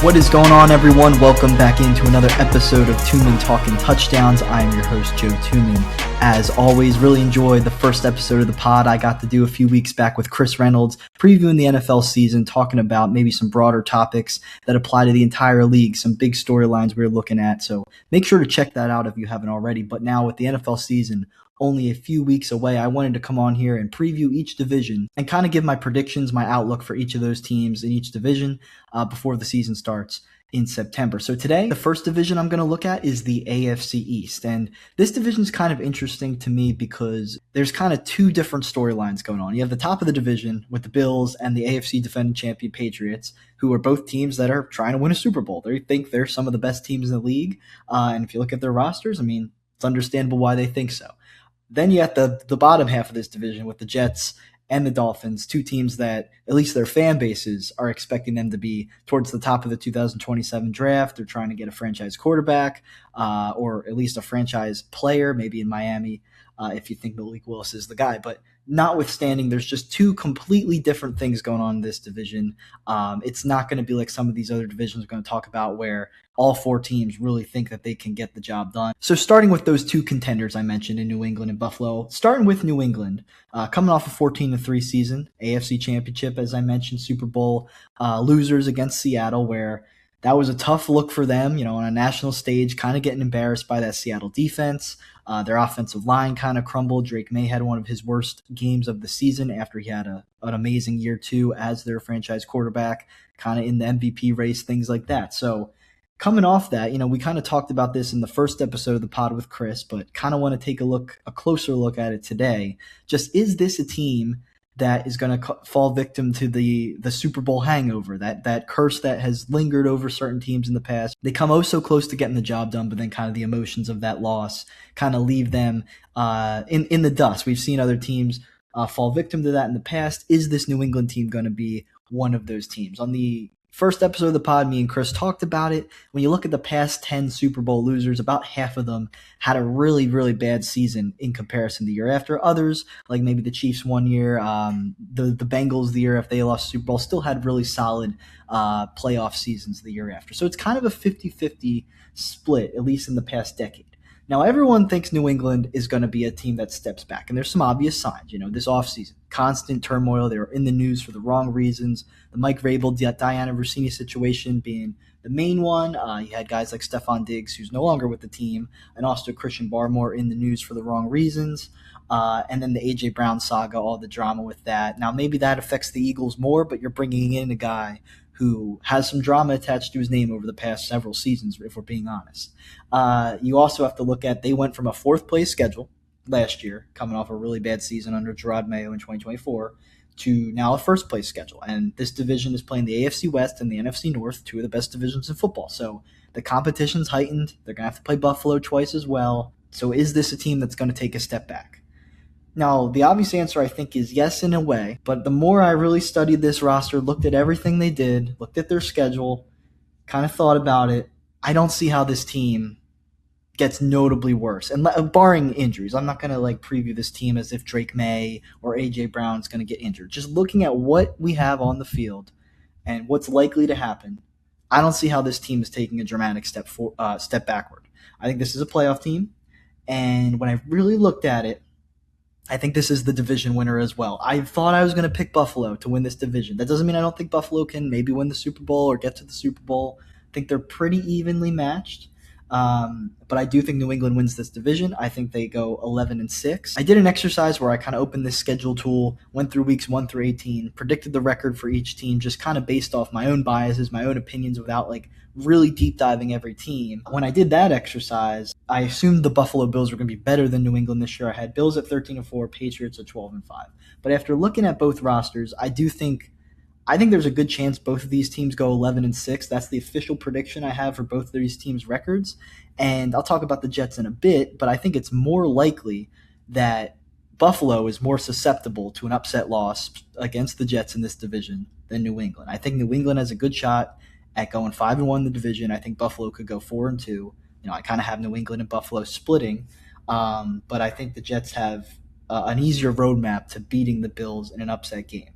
What is going on, everyone? Welcome back into another episode of Tuman Talkin Touchdowns. I am your host, Joe Tuman. As always, really enjoyed the first episode of the pod I got to do a few weeks back with Chris Reynolds, previewing the NFL season, talking about maybe some broader topics that apply to the entire league, some big storylines we're looking at. So make sure to check that out if you haven't already. But now with the NFL season only a few weeks away, I wanted to come on here and preview each division and kind of give my predictions, my outlook for each of those teams in each division before the season starts in September. So today, the first division I'm going to look at is the AFC East. And this division is kind of interesting to me because there's kind of two different storylines going on. You have the top of the division with the Bills and the AFC defending champion Patriots, who are both teams that are trying to win a Super Bowl. They think they're some of the best teams in the league. And if you look at their rosters, I mean, it's understandable why they think so. Then you have the bottom half of this division with the Jets and the Dolphins, two teams that at least their fan bases are expecting them to be towards the top of the 2027 draft. They're trying to get a franchise quarterback or at least a franchise player, maybe in Miami, if you think Malik Willis is the guy. But notwithstanding, there's just two completely different things going on in this division. It's not going to be like some of these other divisions we're going to talk about where all four teams really think that they can get the job done. So starting with those two contenders I mentioned in New England and Buffalo, starting with New England, coming off a 14-3 season, AFC Championship, as I mentioned, Super Bowl losers against Seattle, where that was a tough look for them, on a national stage, kind of getting embarrassed by that Seattle defense. Their offensive line kind of crumbled. Drake May had one of his worst games of the season after he had an amazing year two as their franchise quarterback, kind of in the MVP race, things like that. So coming off that, we kind of talked about this in the first episode of the pod with Chris, but kind of want to take a closer look at it today. Just, is this a team that is going to fall victim to the Super Bowl hangover, that curse that has lingered over certain teams in the past? They come so close to getting the job done, but then kind of the emotions of that loss kind of leave them in the dust. We've seen other teams fall victim to that in the past. Is this New England team going to be one of those teams? On the first episode of the pod, me and Chris talked about it. When you look at the past 10 Super Bowl losers, about half of them had a really, really bad season in comparison the year after. Others, like maybe the Chiefs one year, the Bengals the year after they lost Super Bowl, still had really solid playoff seasons the year after. So it's kind of a 50-50 split, at least in the past decade. Now, everyone thinks New England is going to be a team that steps back, and there's some obvious signs. This offseason, constant turmoil. They were in the news for the wrong reasons. The Mike Vrabel, Diana Rossini situation being the main one. You had guys like Stephon Diggs, who's no longer with the team, and also Christian Barmore in the news for the wrong reasons. And then the A.J. Brown saga, all the drama with that. Now, maybe that affects the Eagles more, but you're bringing in a guy who has some drama attached to his name over the past several seasons, if we're being honest. You also have to look at, they went from a fourth-place schedule last year, coming off a really bad season under Gerard Mayo in 2024, to now a first-place schedule. And this division is playing the AFC West and the NFC North, two of the best divisions in football. So the competition's heightened. They're going to have to play Buffalo twice as well. So is this a team that's going to take a step back? Now, the obvious answer, I think, is yes in a way, but the more I really studied this roster, looked at everything they did, looked at their schedule, kind of thought about it, I don't see how this team gets notably worse. And barring injuries, I'm not going to preview this team as if Drake May or A.J. Brown's going to get injured. Just looking at what we have on the field and what's likely to happen, I don't see how this team is taking a dramatic step backward. I think this is a playoff team, and when I really looked at it, I think this is the division winner as well. I thought I was going to pick Buffalo to win this division. That doesn't mean I don't think Buffalo can maybe win the Super Bowl or get to the Super Bowl. I think they're pretty evenly matched. But I do think New England wins this division. I think they go 11-6. I did an exercise where I kind of opened this schedule tool, went through weeks 1 through 18, predicted the record for each team, just kind of based off my own biases, my own opinions, without really deep diving every team. When I did that exercise, I assumed the Buffalo Bills were going to be better than New England this year. I had Bills at 13-4, Patriots at 12-5. But after looking at both rosters, I think there's a good chance both of these teams go 11-6. That's the official prediction I have for both of these teams' records. And I'll talk about the Jets in a bit, but I think it's more likely that Buffalo is more susceptible to an upset loss against the Jets in this division than New England. I think New England has a good shot at going 5-1 in the division. I think Buffalo could go 4-2. I kind of have New England and Buffalo splitting, but I think the Jets have an easier roadmap to beating the Bills in an upset game.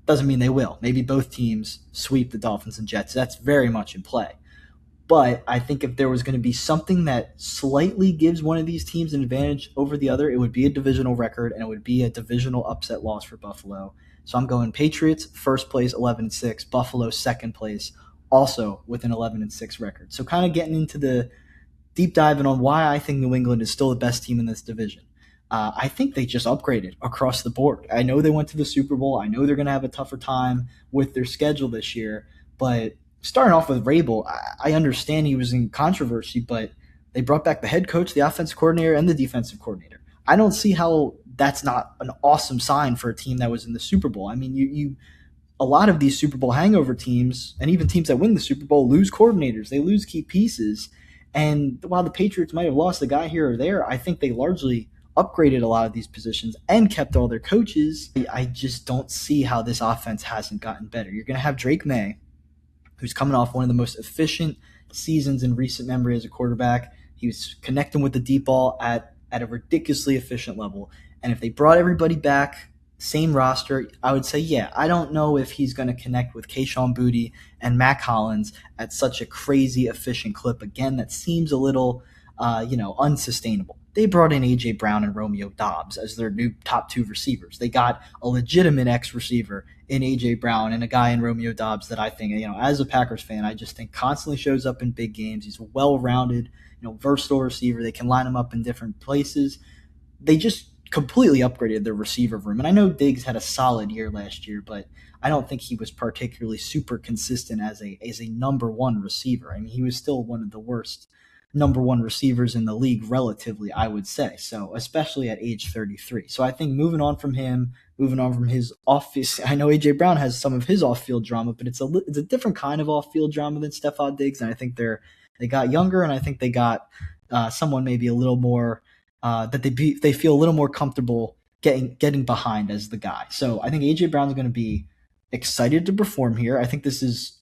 Doesn't mean they will. Maybe both teams sweep the Dolphins and Jets. That's very much in play. But I think if there was going to be something that slightly gives one of these teams an advantage over the other, it would be a divisional record, and it would be a divisional upset loss for Buffalo. So I'm going Patriots, first place, 11-6. Buffalo, second place, also with an 11-6 record. So kind of getting into the deep diving on why I think New England is still the best team in this division. I think they just upgraded across the board. I know they went to the Super Bowl. I know they're going to have a tougher time with their schedule this year, but starting off with Rabel, I understand he was in controversy, but they brought back the head coach, the offensive coordinator, and the defensive coordinator. I don't see how that's not an awesome sign for a team that was in the Super Bowl. I mean, you a lot of these Super Bowl hangover teams, and even teams that win the Super Bowl, lose coordinators. They lose key pieces. And while the Patriots might have lost a guy here or there, I think they largely upgraded a lot of these positions and kept all their coaches. I just don't see how this offense hasn't gotten better. You're going to have Drake May, who's coming off one of the most efficient seasons in recent memory as a quarterback. He was connecting with the deep ball at a ridiculously efficient level. And if they brought everybody back, same roster, I would say, yeah, I don't know if he's going to connect with Kayshon Boutte and Mac Hollins at such a crazy efficient clip. Again, that seems a little, unsustainable. They brought in A.J. Brown and Romeo Doubs as their new top two receivers. They got a legitimate ex-receiver in A.J. Brown and a guy in Romeo Doubs that I think, as a Packers fan, I just think constantly shows up in big games. He's a well-rounded, versatile receiver. They can line him up in different places. They just completely upgraded their receiver room. And I know Diggs had a solid year last year, but I don't think he was particularly super consistent as a number one receiver. I mean, he was still one of the worst number one receivers in the league relatively, I would say. So especially at age 33. So I think moving on from his off-field, I know A.J. Brown has some of his off-field drama, but it's a different kind of off-field drama than Stephon Diggs. And I think they got younger, and I think they got someone maybe a little more that they feel a little more comfortable getting behind as the guy. So I think A.J. Brown's going to be excited to perform here. I think this is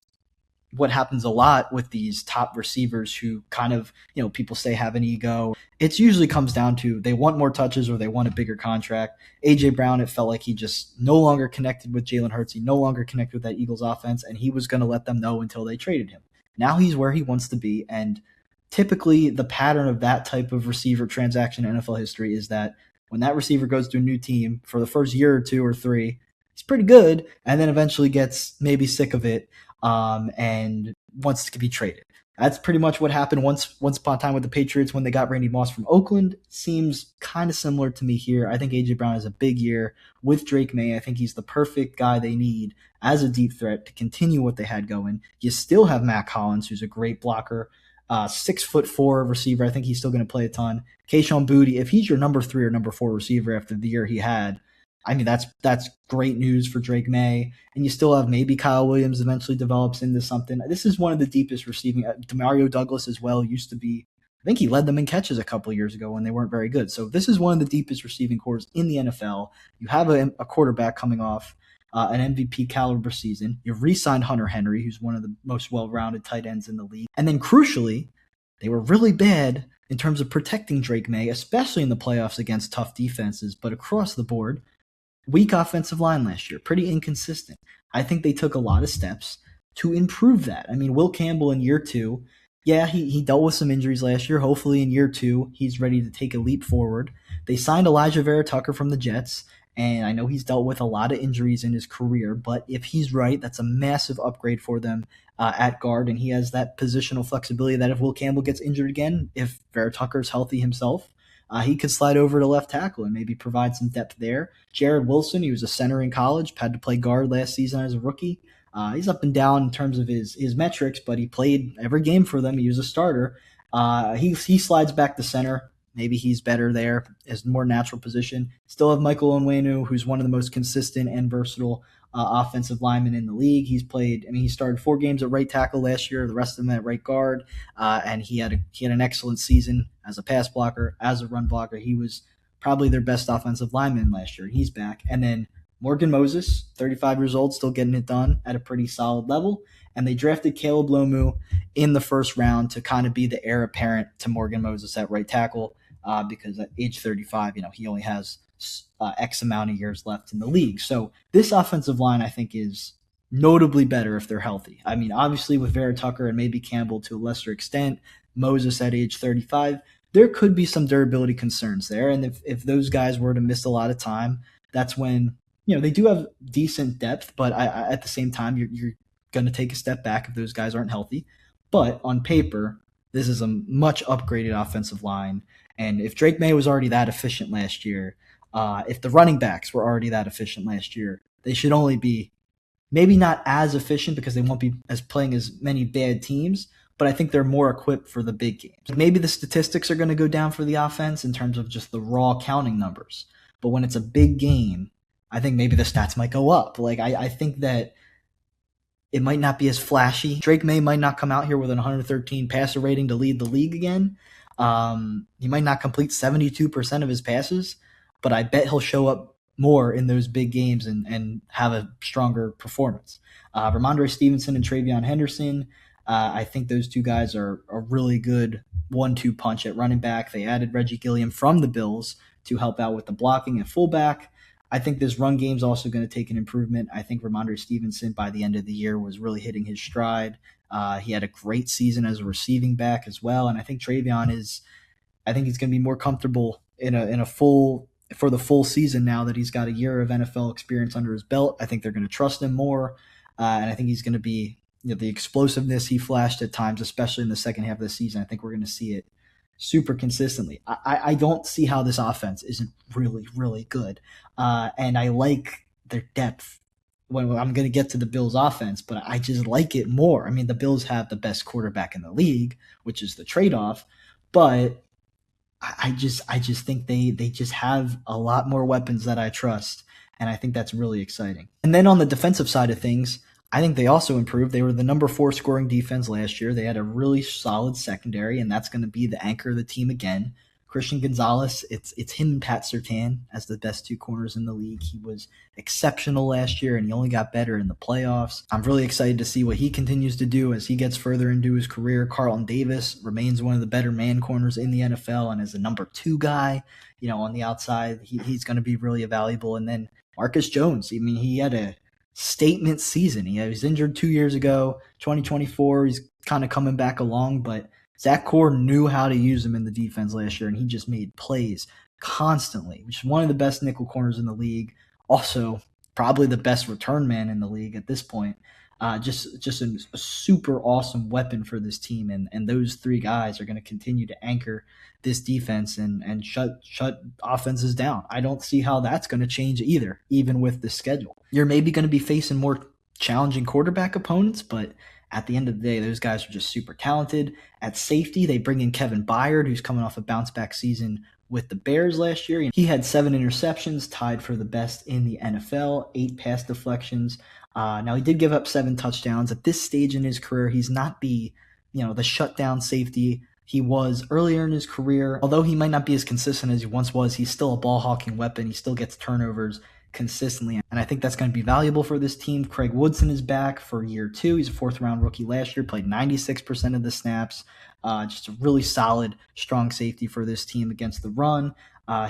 what happens a lot with these top receivers who kind of, people say have an ego. It usually comes down to they want more touches or they want a bigger contract. A.J. Brown, it felt like he just no longer connected with Jalen Hurts. He no longer connected with that Eagles offense, and he was going to let them know until they traded him. Now he's where he wants to be, and typically the pattern of that type of receiver transaction in NFL history is that when that receiver goes to a new team for the first year or two or three, he's pretty good, and then eventually gets maybe sick of it and wants to be traded. That's pretty much what happened once upon a time with the Patriots when they got Randy Moss from Oakland. Seems kind of similar to me here. I think A.J. Brown has a big year with Drake May. I think he's the perfect guy they need as a deep threat to continue what they had going. You still have Mac Hollins, who's a great blocker. 6'4" receiver. I think he's still going to play a ton. Kayshon Boutte, if he's your number 3 or number 4 receiver after the year he had, I mean, that's great news for Drake May. And you still have maybe Kyle Williams eventually develops into something. This is one of the deepest receiving. Demario Douglas as well used to be, I think he led them in catches a couple of years ago when they weren't very good. So this is one of the deepest receiving cores in the NFL. You have a quarterback coming off an MVP caliber season. You've re-signed Hunter Henry, who's one of the most well-rounded tight ends in the league. And then crucially, they were really bad in terms of protecting Drake May, especially in the playoffs against tough defenses. But across the board, weak offensive line last year, pretty inconsistent. I think they took a lot of steps to improve that. I mean, Will Campbell in year 2, yeah, he dealt with some injuries last year. Hopefully in year 2, he's ready to take a leap forward. They signed Elijah Vera Tucker from the Jets, and I know he's dealt with a lot of injuries in his career, but if he's right, that's a massive upgrade for them at guard, and he has that positional flexibility that if Will Campbell gets injured again, if Vera Tucker's healthy himself, he could slide over to left tackle and maybe provide some depth there. Jared Wilson, he was a center in college, had to play guard last season as a rookie. He's up and down in terms of his metrics, but he played every game for them. He was a starter. He slides back to center. Maybe he's better there as more natural position. Still have Michael Onwenu, who's one of the most consistent and versatile offensive linemen in the league. He started 4 games at right tackle last year, the rest of them at right guard, and he had an excellent season as a pass blocker, as a run blocker. He was probably their best offensive lineman last year. He's back. And then Morgan Moses, 35 years old, still getting it done at a pretty solid level. And they drafted Caleb Lomu in the first round to kind of be the heir apparent to Morgan Moses at right tackle. Because at age 35, he only has X amount of years left in the league. So this offensive line, I think, is notably better if they're healthy. I mean, obviously with Vera Tucker and maybe Campbell to a lesser extent, Moses at age 35, there could be some durability concerns there. And if those guys were to miss a lot of time, that's when, they do have decent depth, but at the same time, you're going to take a step back if those guys aren't healthy. But on paper, this is a much upgraded offensive line. And if Drake May was already that efficient last year, if the running backs were already that efficient last year, they should only be maybe not as efficient because they won't be playing as many bad teams, but I think they're more equipped for the big games. Maybe the statistics are going to go down for the offense in terms of just the raw counting numbers. But when it's a big game, I think maybe the stats might go up. I think that it might not be as flashy. Drake May might not come out here with an 113 passer rating to lead the league again. He might not complete 72% of his passes, but I bet he'll show up more in those big games and have a stronger performance. Ramondre Stevenson and Travion Henderson, I think those two guys are a really good 1-2 punch at running back. They added Reggie Gilliam from the Bills to help out with the blocking at fullback. I think this run game is also going to take an improvement. I think Ramondre Stevenson by the end of the year was really hitting his stride. He had a great season as a receiving back as well. And I think Travion I think he's going to be more comfortable for the full season now that he's got a year of NFL experience under his belt. I think they're going to trust him more. And I think he's going to be, the explosiveness he flashed at times, especially in the second half of the season. I think we're going to see it super consistently. I don't see how this offense isn't really, really good. And I like their depth. When I'm going to get to the Bills offense, but I just like it more. I mean, the Bills have the best quarterback in the league, which is the trade-off, but I just think they just have a lot more weapons that I trust, and I think that's really exciting. And then on the defensive side of things, I think they also improved. They were the number 4 scoring defense last year. They had a really solid secondary, and that's going to be the anchor of the team again. Christian Gonzalez, it's him and Pat Surtain as the best 2 corners in the league. He was exceptional last year, and he only got better in the playoffs. I'm really excited to see what he continues to do as he gets further into his career. Carlton Davis remains one of the better man corners in the NFL, and as a number 2 guy, on the outside, he's going to be really valuable. And then Marcus Jones, I mean, he had a statement season. He was injured 2 years ago, 2024. He's kind of coming back along, but Zach Core knew how to use him in the defense last year, and he just made plays constantly, which is one of the best nickel corners in the league. Also, probably the best return man in the league at this point. Just a super awesome weapon for this team, and those 3 guys are going to continue to anchor this defense and shut offenses down. I don't see how that's going to change either, even with the schedule. You're maybe going to be facing more challenging quarterback opponents, but at the end of the day, those guys are just super talented. At safety, they bring in Kevin Byard, who's coming off a bounce-back season with the Bears last year. He had 7 interceptions, tied for the best in the NFL, 8 pass deflections. Now, he did give up 7 touchdowns. At this stage in his career, he's not the shutdown safety he was earlier in his career. Although he might not be as consistent as he once was, he's still a ball-hawking weapon. He still gets turnovers consistently, and I think that's going to be valuable for this team. Craig Woodson is back for year 2. He's a 4th-round rookie last year, played 96% of the snaps. Just a really solid, strong safety for this team against the run.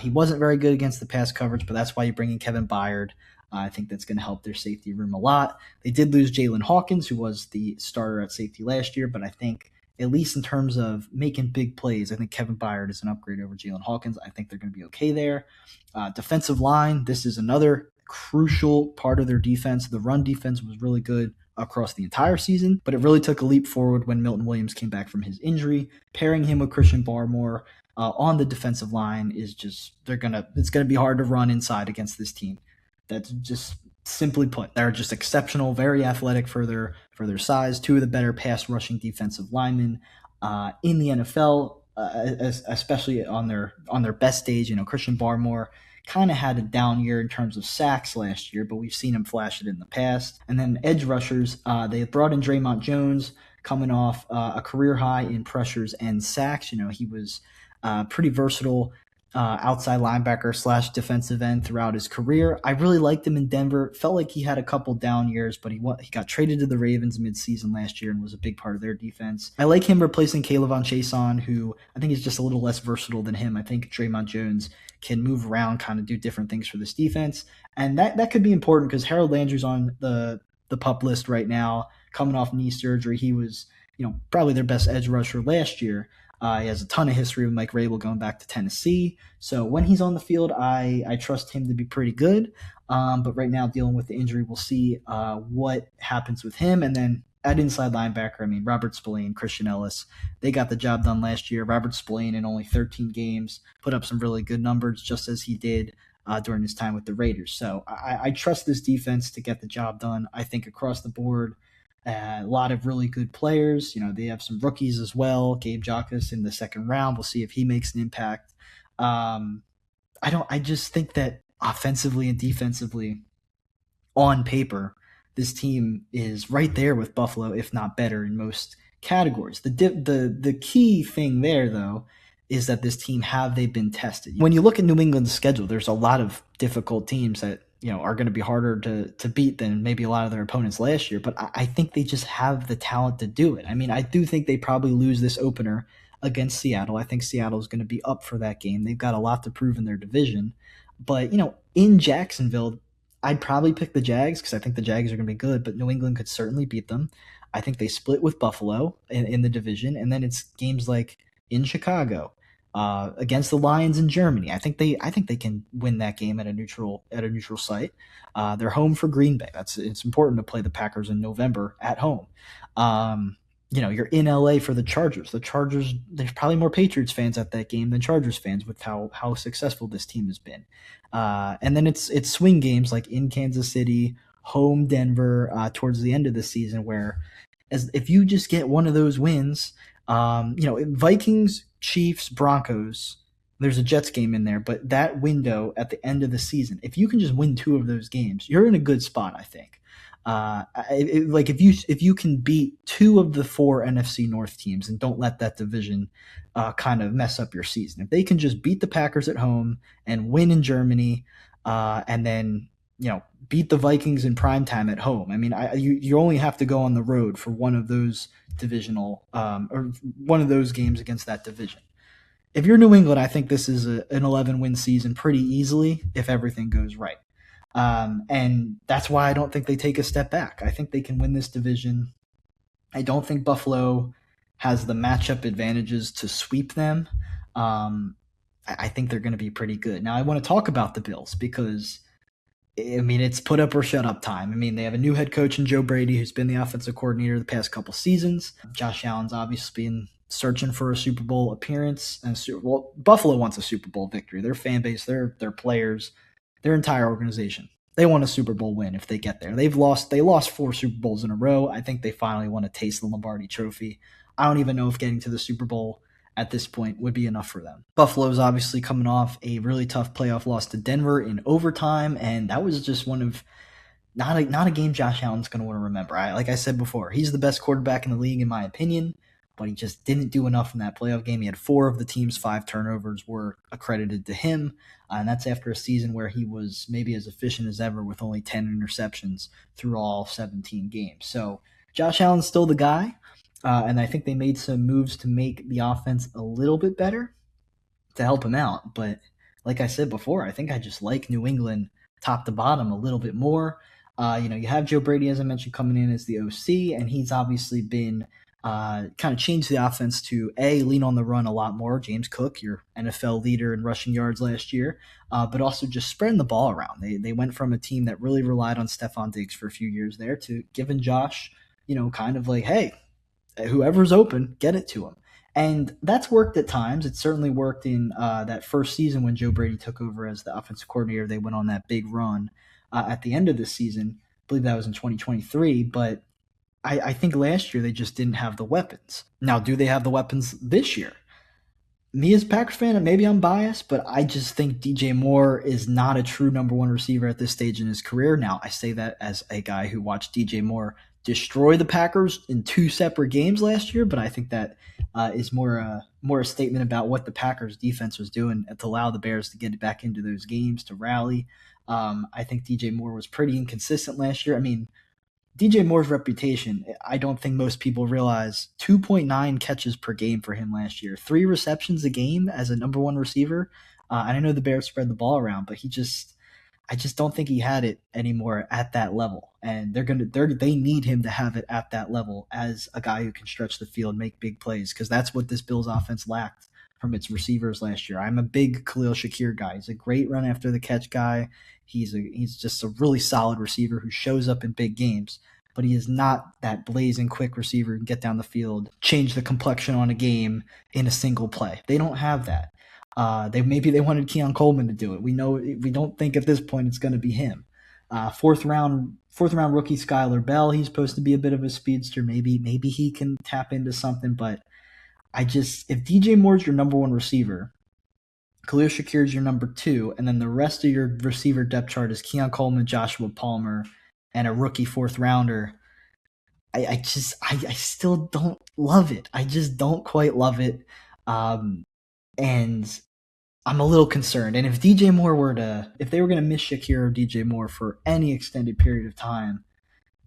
He wasn't very good against the pass coverage, but that's why you bring in Kevin Byard. I think that's going to help their safety room a lot. They did lose Jalen Hawkins, who was the starter at safety last year, but I think at least in terms of making big plays, I think Kevin Byard is an upgrade over Jalen Hawkins. I think they're going to be okay there. Defensive line, this is another crucial part of their defense. The run defense was really good across the entire season, but it really took a leap forward when Milton Williams came back from his injury. Pairing him with Christian Barmore on the defensive line is just it's going to be hard to run inside against this team. That's just simply put, they're just exceptional, very athletic for their size. 2 of the better pass rushing defensive linemen in the NFL, especially on their best stage. Christian Barmore kind of had a down year in terms of sacks last year, but we've seen him flash it in the past. And then edge rushers, they brought in Draymond Jones, coming off a career high in pressures and sacks. He was pretty versatile outside linebacker / defensive end throughout his career. I really liked him in Denver. Felt like he had a couple down years, but he got traded to the Ravens midseason last year and was a big part of their defense. I like him replacing Kayvon Chason, who I think is just a little less versatile than him. I think Draymond Jones can move around, kind of do different things for this defense, and that could be important because Harold Landry's on the PUP list right now, coming off knee surgery. He was probably their best edge rusher last year. He has a ton of history with Mike Rabel going back to Tennessee. So when he's on the field, I trust him to be pretty good. But right now, dealing with the injury, we'll see what happens with him. And then at inside linebacker, I mean, Robert Spillane, Christian Ellis, they got the job done last year. Robert Spillane in only 13 games put up some really good numbers, just as he did during his time with the Raiders. So I trust this defense to get the job done. I think across the board, a lot of really good players. They have some rookies as well. Gabe Jacas in the second round. We'll see if he makes an impact. I just think that offensively and defensively, on paper, this team is right there with Buffalo, if not better, in most categories. The key thing there, though, is that this team, have they been tested? When you look at New England's schedule, there's a lot of difficult teams that are going to be harder to beat than maybe a lot of their opponents last year. But I think they just have the talent to do it. I mean, I do think they probably lose this opener against Seattle. I think Seattle is going to be up for that game. They've got a lot to prove in their division. But, in Jacksonville, I'd probably pick the Jags because I think the Jags are going to be good, but New England could certainly beat them. I think they split with Buffalo in the division, and then it's games like in Chicago, against the Lions in Germany. I think they can win that game at a neutral site. They're home for Green Bay. It's important to play the Packers in November at home. You're in LA for the Chargers. The Chargers, there's probably more Patriots fans at that game than Chargers fans with how successful this team has been. And then it's swing games like in Kansas City, home Denver, towards the end of the season, where if you just get one of those wins, Vikings, Chiefs, Broncos, there's a Jets game in there, but that window at the end of the season, if you can just win two of those games, you're in a good spot, I think. If you can beat two of the four NFC North teams and don't let that division kind of mess up your season, if they can just beat the Packers at home and win in Germany, and then beat the Vikings in primetime at home. I mean, you only have to go on the road for one of those divisional or one of those games against that division. If you're New England, I think this is an 11-win season pretty easily if everything goes right. And that's why I don't think they take a step back. I think they can win this division. I don't think Buffalo has the matchup advantages to sweep them. I think they're going to be pretty good. Now, I want to talk about the Bills because, I mean, it's put up or shut up time. I mean, they have a new head coach in Joe Brady, who's been the offensive coordinator the past couple seasons. Josh Allen's obviously been searching for a Super Bowl appearance. And Buffalo wants a Super Bowl victory. Their fan base, their players, their entire organization, they want a Super Bowl win if they get there. They lost 4 Super Bowls in a row. I think they finally want to taste the Lombardi Trophy. I don't even know if getting to the Super Bowl at this point would be enough for them. Buffalo's obviously coming off a really tough playoff loss to Denver in overtime, and that was just one of not a game Josh Allen's going to want to remember. Like I said before, he's the best quarterback in the league in my opinion, but he just didn't do enough in that playoff game. He had 4 of the team's 5 turnovers were accredited to him, and that's after a season where he was maybe as efficient as ever with only 10 interceptions through all 17 games. So Josh Allen's still the guy, and I think they made some moves to make the offense a little bit better to help him out. But like I said before, I think I just like New England top to bottom a little bit more. You have Joe Brady, as I mentioned, coming in as the OC, and he's obviously been kind of changed the offense to lean on the run a lot more. James Cook, your NFL leader in rushing yards last year, but also just spreading the ball around. They went from a team that really relied on Stephon Diggs for a few years there to giving Josh, kind of like, hey, whoever's open, get it to him. And that's worked at times. It certainly worked in that first season when Joe Brady took over as the offensive coordinator. They went on that big run at the end of the season. I believe that was in 2023, but I think last year they just didn't have the weapons. Now, do they have the weapons this year? Me as a Packers fan, and maybe I'm biased, but I just think DJ Moore is not a true number 1 receiver at this stage in his career. Now, I say that as a guy who watched DJ Moore destroy the Packers in 2 separate games last year, but I think that is more a statement about what the Packers defense was doing to allow the Bears to get back into those games, to rally. I think DJ Moore was pretty inconsistent last year. I mean, DJ Moore's reputation, I don't think most people realize, 2.9 catches per game for him last year, 3 receptions a game as a number one receiver. And I know the Bears spread the ball around, but I just don't think he had it anymore at that level. And they need him to have it at that level as a guy who can stretch the field, make big plays, because that's what this Bills offense lacked from its receivers last year. I'm a big Khalil Shakir guy. He's a great run after the catch guy. He's just a really solid receiver who shows up in big games, but he is not that blazing quick receiver who can get down the field, change the complexion on a game in a single play. They don't have that. Maybe they wanted Keon Coleman to do it. We don't think at this point it's going to be him. Fourth round rookie Skylar Bell. He's supposed to be a bit of a speedster. Maybe he can tap into something. But if DJ Moore's your number one receiver, Khalil Shakir's your number 2, and then the rest of your receiver depth chart is Keon Coleman, Joshua Palmer, and a rookie 4th rounder. I still don't love it. I just don't quite love it. And I'm a little concerned. And if DJ Moore if they were going to miss Shakir or DJ Moore for any extended period of time,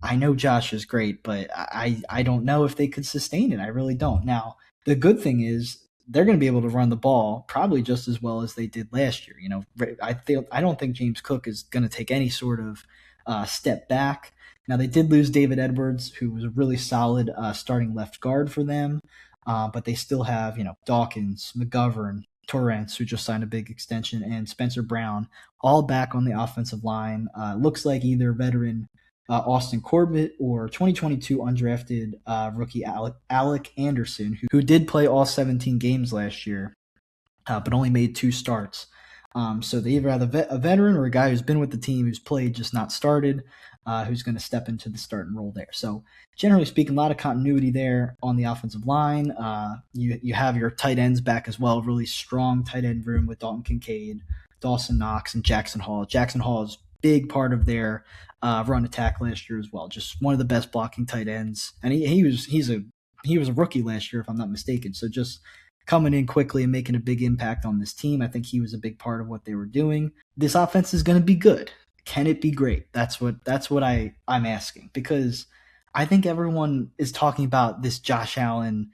I know Josh is great, but I don't know if they could sustain it. I really don't. Now, the good thing is they're going to be able to run the ball probably just as well as they did last year. You know, I don't think James Cook is going to take any sort of step back. Now, they did lose David Edwards, who was a really solid starting left guard for them, but they still have, Dawkins, McGovern, Torrance, who just signed a big extension, and Spencer Brown, all back on the offensive line. Looks like either veteran Austin Corbett or 2022 undrafted rookie Alec Anderson, who did play all 17 games last year, but only made 2 starts. So they either have a veteran or a guy who's been with the team, who's played, just not started, who's going to step into the starting role there. So generally speaking, a lot of continuity there on the offensive line. You have your tight ends back as well, really strong tight end room with Dalton Kincaid, Dawson Knox, and Jackson Hall. Jackson Hall is a big part of their run attack last year as well. Just one of the best blocking tight ends, and he was a rookie last year, if I'm not mistaken. So just coming in quickly and making a big impact on this team. I think he was a big part of what they were doing. This offense is going to be good. Can it be great? That's what I'm asking, because I think everyone is talking about this Josh Allen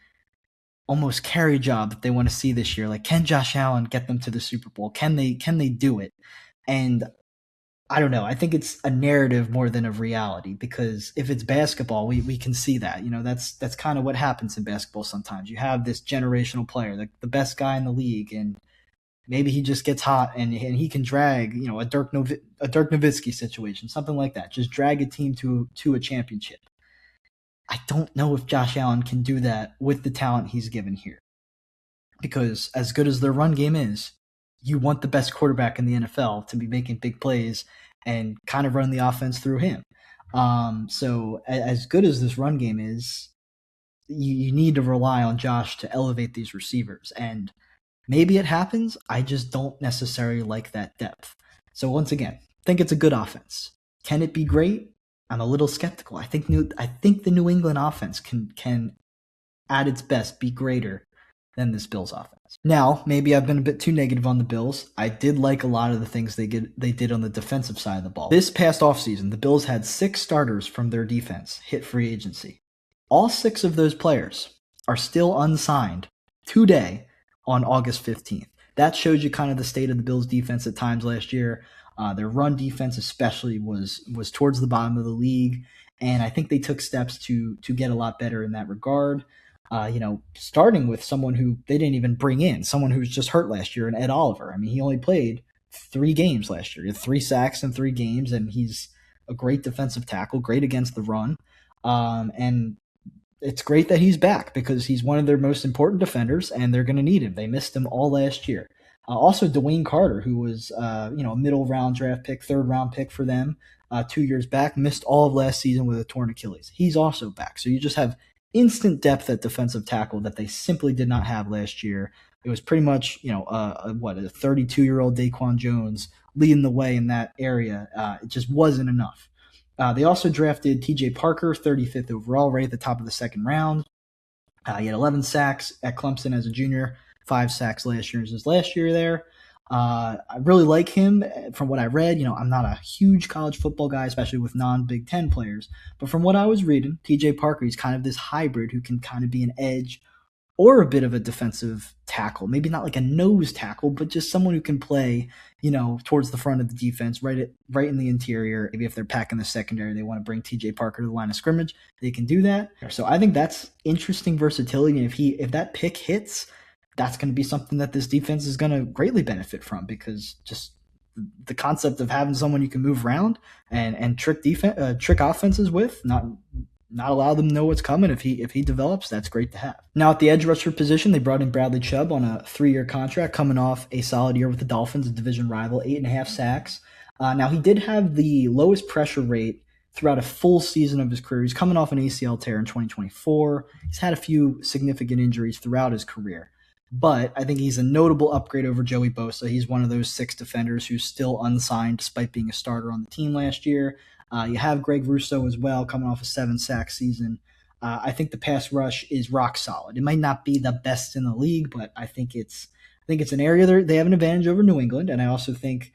almost carry job that they want to see this year. Like, can Josh Allen get them to the Super Bowl? Can they do it? And I don't know. I think it's a narrative more than a reality, because if it's basketball, we can see that. That's kind of what happens in basketball sometimes. You have this generational player, the best guy in the league, and maybe he just gets hot and he can drag, a Dirk Nowitzki situation, something like that. Just drag a team to a championship. I don't know if Josh Allen can do that with the talent he's given here, because as good as their run game is, you want the best quarterback in the NFL to be making big plays and kind of run the offense through him. So as good as this run game is, you need to rely on Josh to elevate these receivers. And maybe it happens. I just don't necessarily like that depth. So once again, I think it's a good offense. Can it be great? I'm a little skeptical. I think the New England offense can at its best be greater than this Bills offense. Now, maybe I've been a bit too negative on the Bills. I did like a lot of the things they did on the defensive side of the ball. This past offseason, the Bills had 6 starters from their defense hit free agency. All 6 of those players are still unsigned today on August 15th. That shows you kind of the state of the Bills defense at times last year. Their run defense especially was towards the bottom of the league, and I think they took steps to get a lot better in that regard. Starting with someone who they didn't even bring in, someone who was just hurt last year, and Ed Oliver. I mean, he only played 3 games last year. He had 3 sacks in 3 games, and he's a great defensive tackle, great against the run. And it's great that he's back, because he's one of their most important defenders, and they're going to need him. They missed him all last year. Also, Dwayne Carter, who was a middle round draft pick, 3rd round pick for them 2 years back, missed all of last season with a torn Achilles. He's also back. So you just have instant depth at defensive tackle that they simply did not have last year. It was pretty much, a 32-year-old Daquan Jones leading the way in that area. It just wasn't enough. They also drafted T.J. Parker, 35th overall, right at the top of the second round. He had 11 sacks at Clemson as a junior, 5 sacks last year as his last year there. I really like him from what I read. I'm not a huge college football guy, especially with non-Big Ten players. But from what I was reading, TJ Parker, he's kind of this hybrid who can kind of be an edge or a bit of a defensive tackle. Maybe not like a nose tackle, but just someone who can play, towards the front of the defense, right in the interior. Maybe if they're packing the secondary, they want to bring TJ Parker to the line of scrimmage, they can do that. So I think that's interesting versatility. And if that pick hits, that's going to be something that this defense is going to greatly benefit from, because just the concept of having someone you can move around and trick offenses with, not allow them to know what's coming. If he develops, that's great to have. Now at the edge rusher position, they brought in Bradley Chubb on a 3-year contract, coming off a solid year with the Dolphins, a division rival, 8.5 sacks. Now he did have the lowest pressure rate throughout a full season of his career. He's coming off an ACL tear in 2024. He's had a few significant injuries throughout his career, but I think he's a notable upgrade over Joey Bosa. He's one of those 6 defenders who's still unsigned despite being a starter on the team last year. You have Greg Russo as well, coming off a 7-sack season. I think the pass rush is rock solid. It might not be the best in the league, but I think it's an area they have an advantage over New England, and I also think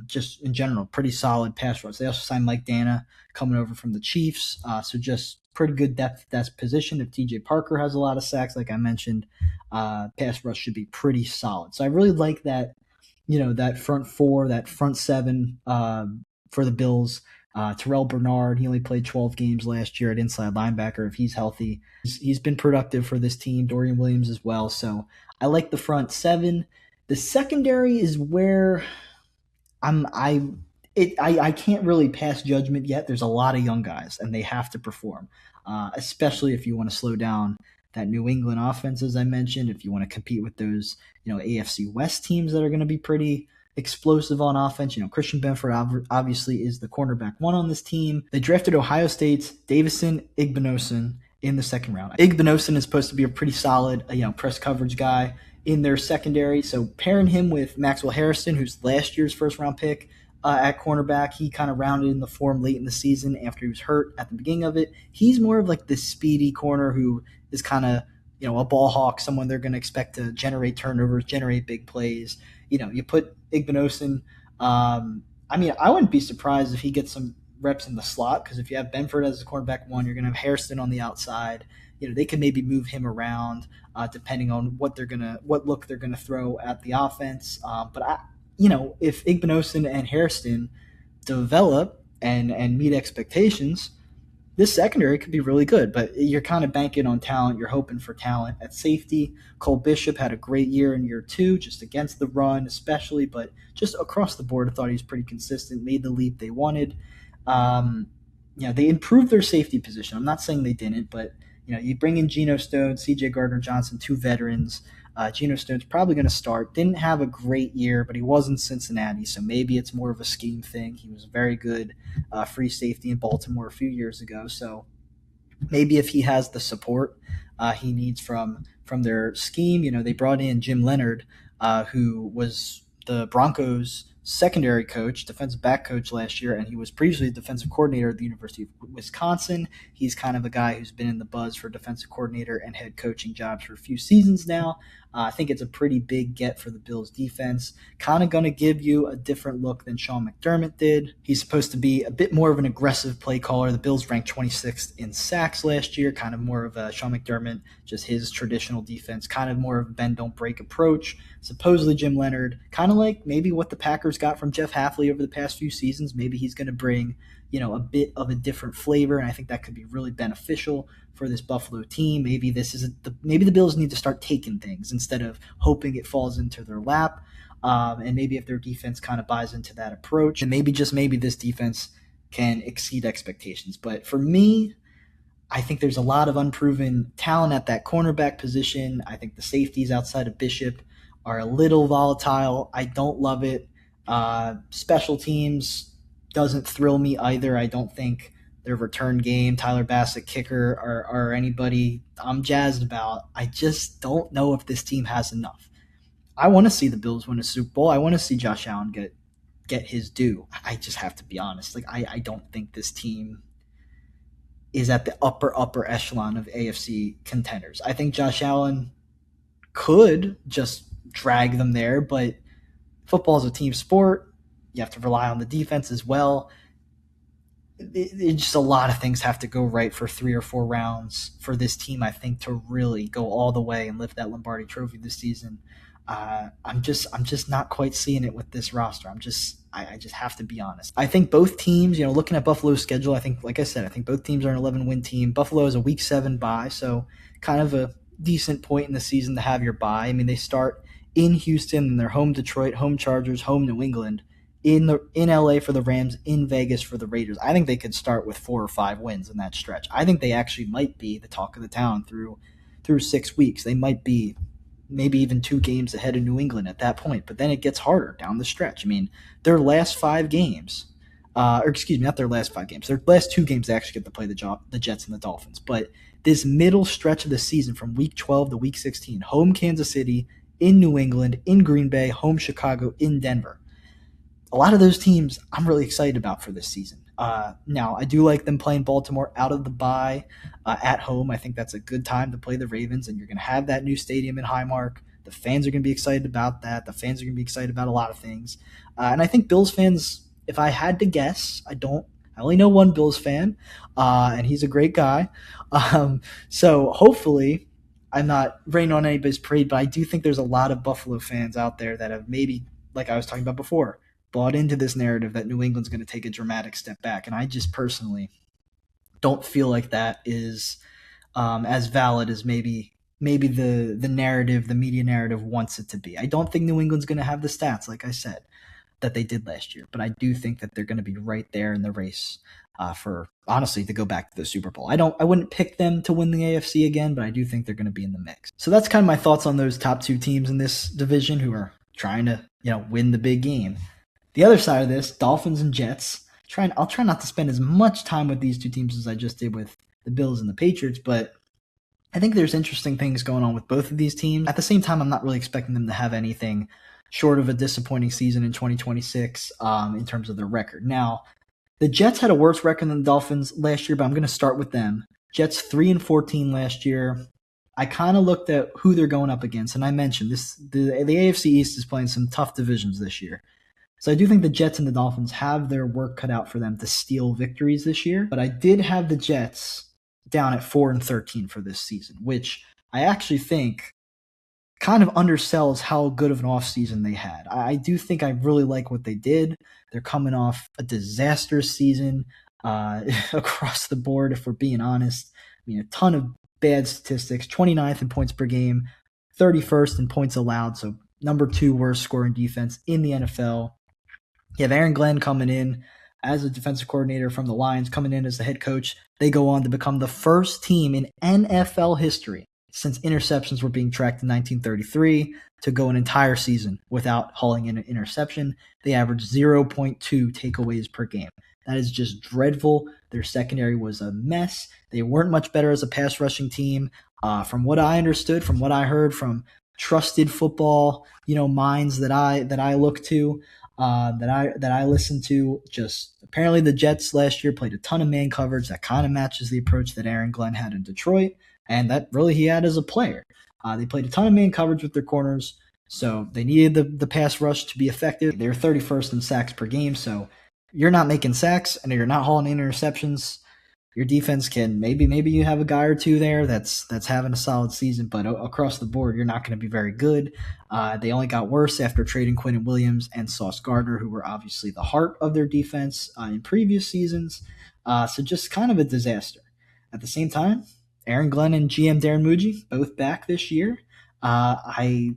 just in general, pretty solid pass rush. They also signed Mike Dana coming over from the Chiefs, so just pretty good depth at that position. If TJ Parker has a lot of sacks, like I mentioned, pass rush should be pretty solid. So I really like that, that front 4, that front 7 for the Bills. Terrell Bernard, he only played 12 games last year at inside linebacker. If he's healthy, he's been productive for this team. Dorian Williams as well. So I like the front 7. The secondary is where I can't really pass judgment yet. There's a lot of young guys, and they have to perform, especially if you want to slow down that New England offense, as I mentioned. If you want to compete with those, AFC West teams that are going to be pretty explosive on offense. Christian Benford obviously is the cornerback 1 on this team. They drafted Ohio State's Davison Igbinosun in the second round. Igbinosun is supposed to be a pretty solid, press coverage guy in their secondary. So pairing him with Maxwell Harrison, who's last year's first-round pick at cornerback, he kind of rounded in the form late in the season after he was hurt at the beginning of it. He's more of like this speedy corner who is kind of, a ball hawk, someone they're going to expect to generate turnovers, generate big plays. You put Igbinosun. I wouldn't be surprised if he gets some reps in the slot, because if you have Benford as a cornerback 1, you're going to have Harrison on the outside. They can maybe move him around depending on what look they're gonna throw at the offense. But if Igbinosun and Harrison develop and meet expectations, this secondary could be really good. But you're kind of banking on talent. You're hoping for talent at safety. Cole Bishop had a great year in year 2, just against the run especially, but just across the board, I thought he was pretty consistent, made the leap they wanted. They improved their safety position. I'm not saying they didn't, but you bring in Geno Stone, C.J. Gardner-Johnson, 2 veterans. Geno Stone's probably going to start. Didn't have a great year, but he was in Cincinnati, so maybe it's more of a scheme thing. He was very good free safety in Baltimore a few years ago, so maybe if he has the support he needs from their scheme. They brought in Jim Leonard, who was the Broncos' secondary coach, defensive back coach last year, and he was previously the defensive coordinator at the University of Wisconsin. He's kind of a guy who's been in the buzz for defensive coordinator and head coaching jobs for a few seasons now. I think it's a pretty big get for the Bills defense. Kind of going to give you a different look than Sean McDermott did. He's supposed to be a bit more of an aggressive play caller. The Bills ranked 26th in sacks last year, kind of more of a Sean McDermott, just his traditional defense, kind of more of a bend don't break approach. Supposedly Jim Leonard, kind of like maybe what the Packers got from Jeff Hafley over the past few seasons. Maybe he's going to bring, a bit of a different flavor, and I think that could be really beneficial for this Buffalo team. Maybe maybe the Bills need to start taking things instead of hoping it falls into their lap. And maybe if their defense kind of buys into that approach, and maybe this defense can exceed expectations. But for me, I think there's a lot of unproven talent at that cornerback position. I think the safeties outside of Bishop are a little volatile. I don't love it. Special teams doesn't thrill me either. I don't think their return game, Tyler Bassett, kicker, or anybody I'm jazzed about. I just don't know if this team has enough. I want to see the Bills win a Super Bowl. I want to see Josh Allen get get his due. I just have to be honest. Like, I don't think this team is at the upper echelon of AFC contenders. I think Josh Allen could just drag them there, but football is a team sport. You have to rely on the defense as well. It's just a lot of things have to go right for 3 or 4 rounds for this team, I think, to really go all the way and lift that Lombardi Trophy this season. I'm just not quite seeing it with this roster. I just have to be honest. I think both teams, looking at Buffalo's schedule, I think, like I said, I think both teams are an 11-win team. Buffalo is a Week 7 bye, so kind of a decent point in the season to have your bye. I mean, they start in Houston, and they're home Detroit, home Chargers, home New England, in LA for the Rams, in Vegas for the Raiders. I think they could start with 4 or 5 wins in that stretch. I think they actually might be the talk of the town through 6 weeks. They might be maybe even 2 games ahead of New England at that point, but then it gets harder down the stretch. I mean, their last 5 games, not their last 5 games, their last 2 games they actually get to play the Jets and the Dolphins. But this middle stretch of the season from Week 12 to Week 16, home Kansas City, in New England, in Green Bay, home Chicago, in Denver. A lot of those teams I'm really excited about for this season. Now, I do like them playing Baltimore out of the bye at home. I think that's a good time to play the Ravens, and you're going to have that new stadium in Highmark. The fans are going to be excited about that. The fans are going to be excited about a lot of things. And I think Bills fans, if I had to guess, I only know one Bills fan, and he's a great guy. So hopefully I'm not raining on anybody's parade, but I do think there's a lot of Buffalo fans out there that have maybe, like I was talking about before, bought into this narrative that New England's going to take a dramatic step back. And I just personally don't feel like that is as valid as maybe the narrative, the media narrative wants it to be. I don't think New England's going to have the stats, like I said, that they did last year. But I do think that they're going to be right there in the race for, honestly, to go back to the Super Bowl. I wouldn't pick them to win the AFC again, but I do think they're going to be in the mix. So that's kind of my thoughts on those top 2 teams in this division who are trying to, win the big game. The other side of this, Dolphins and Jets. I'll try not to spend as much time with these 2 teams as I just did with the Bills and the Patriots, but I think there's interesting things going on with both of these teams. At the same time, I'm not really expecting them to have anything short of a disappointing season in 2026 in terms of their record. Now, the Jets had a worse record than the Dolphins last year, but I'm going to start with them. Jets 3-14 last year. I kind of looked at who they're going up against, and I mentioned this. The AFC East is playing some tough divisions this year. So I do think the Jets and the Dolphins have their work cut out for them to steal victories this year. But I did have the Jets down at 4-13 for this season, which I actually think kind of undersells how good of an offseason they had. I do think I really like what they did. They're coming off a disastrous season across the board, if we're being honest. I mean, a ton of bad statistics, 29th in points per game, 31st in points allowed, so number 2 worst scoring defense in the NFL. You have Aaron Glenn coming in as a defensive coordinator from the Lions, coming in as the head coach. They go on to become the first team in NFL history since interceptions were being tracked in 1933 to go an entire season without hauling in an interception. They averaged 0.2 takeaways per game. That is just dreadful. Their secondary was a mess. They weren't much better as a pass rushing team. From what I understood, from what I heard from trusted football, minds that I look to, that I listened to, just apparently the Jets last year played a ton of man coverage that kind of matches the approach that Aaron Glenn had in Detroit, and that really he had as a player. They played a ton of man coverage with their corners, so they needed the pass rush to be effective. They were 31st in sacks per game, so you're not making sacks and you're not hauling in interceptions. Your defense can maybe you have a guy or 2 there that's having a solid season, but across the board you're not going to be very good. They only got worse after trading Quinnen Williams and Sauce Gardner, who were obviously the heart of their defense in previous seasons. So just kind of a disaster. At the same time, Aaron Glenn and GM Darren Muji both back this year. I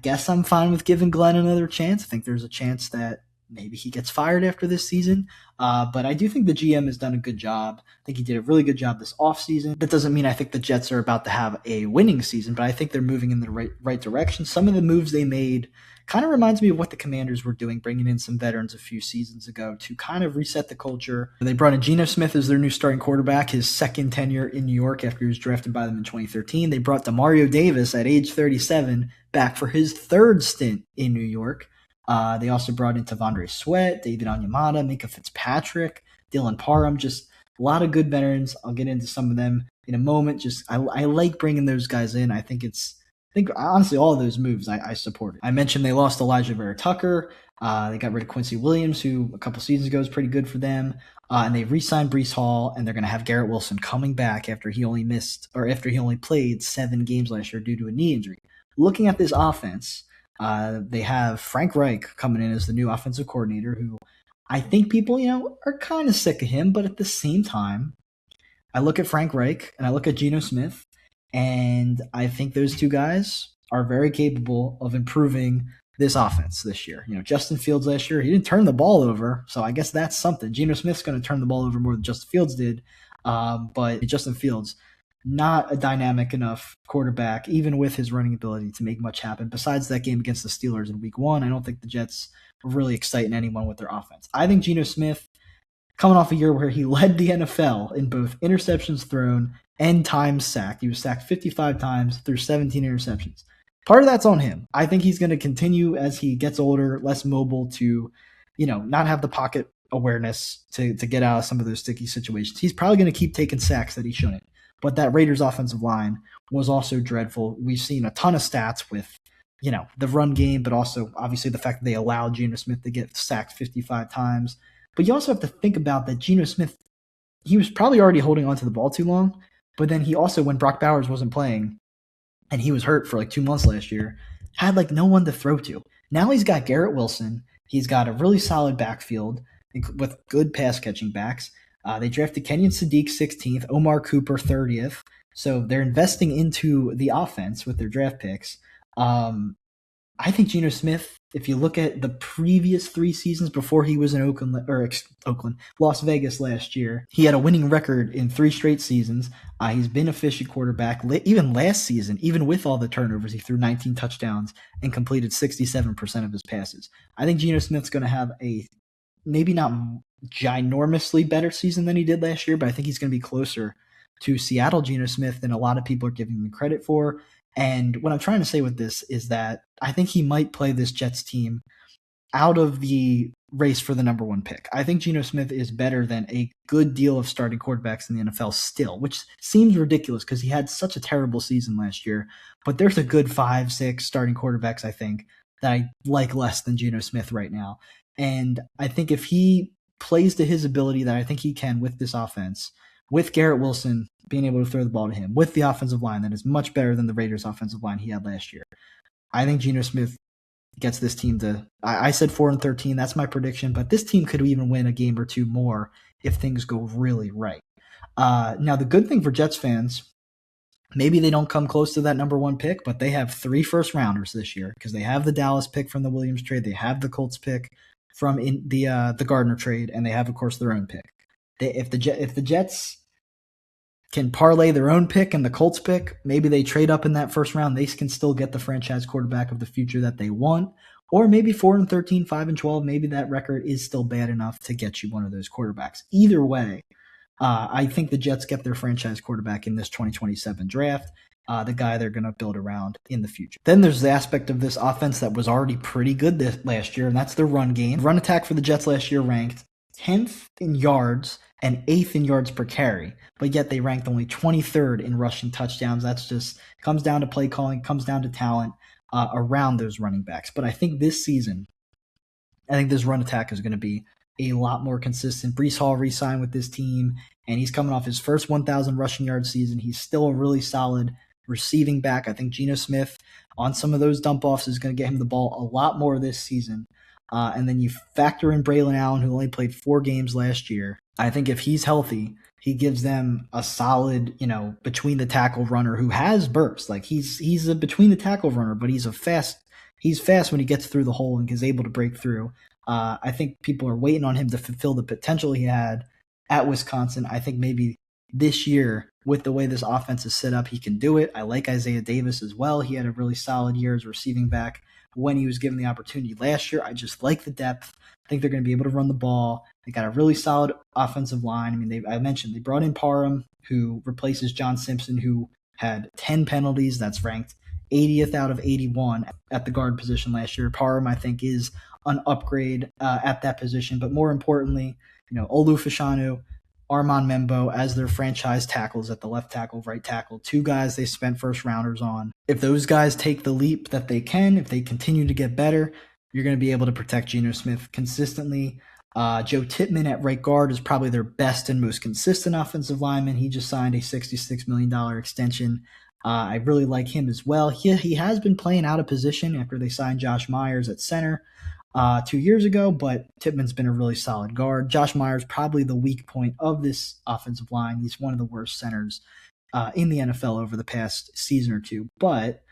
guess I'm fine with giving Glenn another chance. I think there's a chance that maybe he gets fired after this season. But I do think the GM has done a good job. I think he did a really good job this offseason. That doesn't mean I think the Jets are about to have a winning season, but I think they're moving in the right direction. Some of the moves they made kind of reminds me of what the Commanders were doing, bringing in some veterans a few seasons ago to kind of reset the culture. They brought in Geno Smith as their new starting quarterback, his second tenure in New York after he was drafted by them in 2013. They brought Demario Davis at age 37 back for his 3rd stint in New York. They also brought in Tavondre Sweat, David Onyemata, Minka Fitzpatrick, Dylan Parham, just a lot of good veterans. I'll get into some of them in a moment. Just I like bringing those guys in. I think honestly all of those moves I support it. I mentioned they lost Elijah Vera Tucker. They got rid of Quincy Williams, who a couple seasons ago was pretty good for them. And they re-signed Breece Hall, and they're going to have Garrett Wilson coming back after he only played 7 games last year due to a knee injury. Looking at this offense, they have Frank Reich coming in as the new offensive coordinator, who I think people, are kind of sick of him. But at the same time, I look at Frank Reich and I look at Geno Smith, and I think those two guys are very capable of improving this offense this year. Justin Fields last year, he didn't turn the ball over, so I guess that's something. Geno Smith's going to turn the ball over more than Justin Fields did, but Justin Fields, not a dynamic enough quarterback, even with his running ability, to make much happen. Besides that game against the Steelers in Week 1, I don't think the Jets are really exciting anyone with their offense. I think Geno Smith, coming off a year where he led the NFL in both interceptions thrown and times sacked. He was sacked 55 times through 17 interceptions. Part of that's on him. I think he's going to continue as he gets older, less mobile, to, not have the pocket awareness to get out of some of those sticky situations. He's probably going to keep taking sacks that he shouldn't. But that Raiders offensive line was also dreadful. We've seen a ton of stats with, the run game, but also obviously the fact that they allowed Geno Smith to get sacked 55 times. But you also have to think about that Geno Smith, he was probably already holding onto the ball too long, but then he also, when Brock Bowers wasn't playing, and he was hurt for 2 months last year, had no one to throw to. Now he's got Garrett Wilson. He's got a really solid backfield with good pass-catching backs. They drafted Kenyon Sadiq 16th, Omar Cooper 30th. So they're investing into the offense with their draft picks. I think Geno Smith, if you look at the previous 3 seasons before he was in Las Vegas last year, he had a winning record in 3 straight seasons. He's been a fishy quarterback. Even last season, even with all the turnovers, he threw 19 touchdowns and completed 67% of his passes. I think Geno Smith's going to have a maybe not ginormously better season than he did last year, but I think he's going to be closer to Seattle Geno Smith than a lot of people are giving him credit for. And what I'm trying to say with this is that I think he might play this Jets team out of the race for the number 1 pick. I think Geno Smith is better than a good deal of starting quarterbacks in the NFL still, which seems ridiculous because he had such a terrible season last year. But there's a good 5-6 starting quarterbacks, I think, that I like less than Geno Smith right now. And I think if he plays to his ability that I think he can with this offense, with Garrett Wilson being able to throw the ball to him, with the offensive line that is much better than the Raiders' offensive line he had last year, I think Geno Smith gets this team to, I said 4-13, that's my prediction, but this team could even win a game or 2 more if things go really right. Now, the good thing for Jets fans, maybe they don't come close to that number 1 pick, but they have 3 first-rounders this year because they have the Dallas pick from the Williams trade, they have the Colts pick from the Gardner trade, and they have, of course, their own pick. If the Jets can parlay their own pick and the Colts pick, maybe they trade up in that first round. They can still get the franchise quarterback of the future that they want. Or maybe 4-13, 5-12, maybe that record is still bad enough to get you one of those quarterbacks. Either way, I think the Jets get their franchise quarterback in this 2027 draft, the guy they're going to build around in the future. Then there's the aspect of this offense that was already pretty good last year, and that's the run game. Run attack for the Jets last year ranked 10th in yards and 8th in yards per carry, but yet they ranked only 23rd in rushing touchdowns. That's just comes down to play calling, comes down to talent around those running backs. But I think this season, this run attack is going to be a lot more consistent. Breece Hall re-signed with this team, and he's coming off his first 1,000 rushing yard season. He's still a really solid receiving back. I think Geno Smith on some of those dump-offs is going to get him the ball a lot more this season. And then you factor in Braylon Allen, who only played 4 games last year. I think if he's healthy, he gives them a solid, between the tackle runner who has burst. He's a between the tackle runner, but he's fast when he gets through the hole and is able to break through. I think people are waiting on him to fulfill the potential he had at Wisconsin. I think maybe this year, with the way this offense is set up, he can do it. I like Isaiah Davis as well. He had a really solid year as receiving back when he was given the opportunity last year. I just like the depth. I think they're going to be able to run the ball. They got a really solid offensive line. I mentioned they brought in Parham, who replaces John Simpson, who had 10 penalties. That's ranked 80th out of 81 at the guard position last year. Parham, I think, is an upgrade at that position. But more importantly, Olu Fashanu, Armand Membo as their franchise tackles at the left tackle, right tackle, two guys they spent first rounders on. If those guys take the leap that they can, if they continue to get better, you're going to be able to protect Geno Smith consistently. Joe Tuman at right guard is probably their best and most consistent offensive lineman. He just signed a $66 million extension. I really like him as well. He has been playing out of position after they signed Josh Myers at center 2 years ago, but Tippmann's been a really solid guard. Josh Myers probably the weak point of this offensive line. He's one of the worst centers in the NFL over the past season or two. But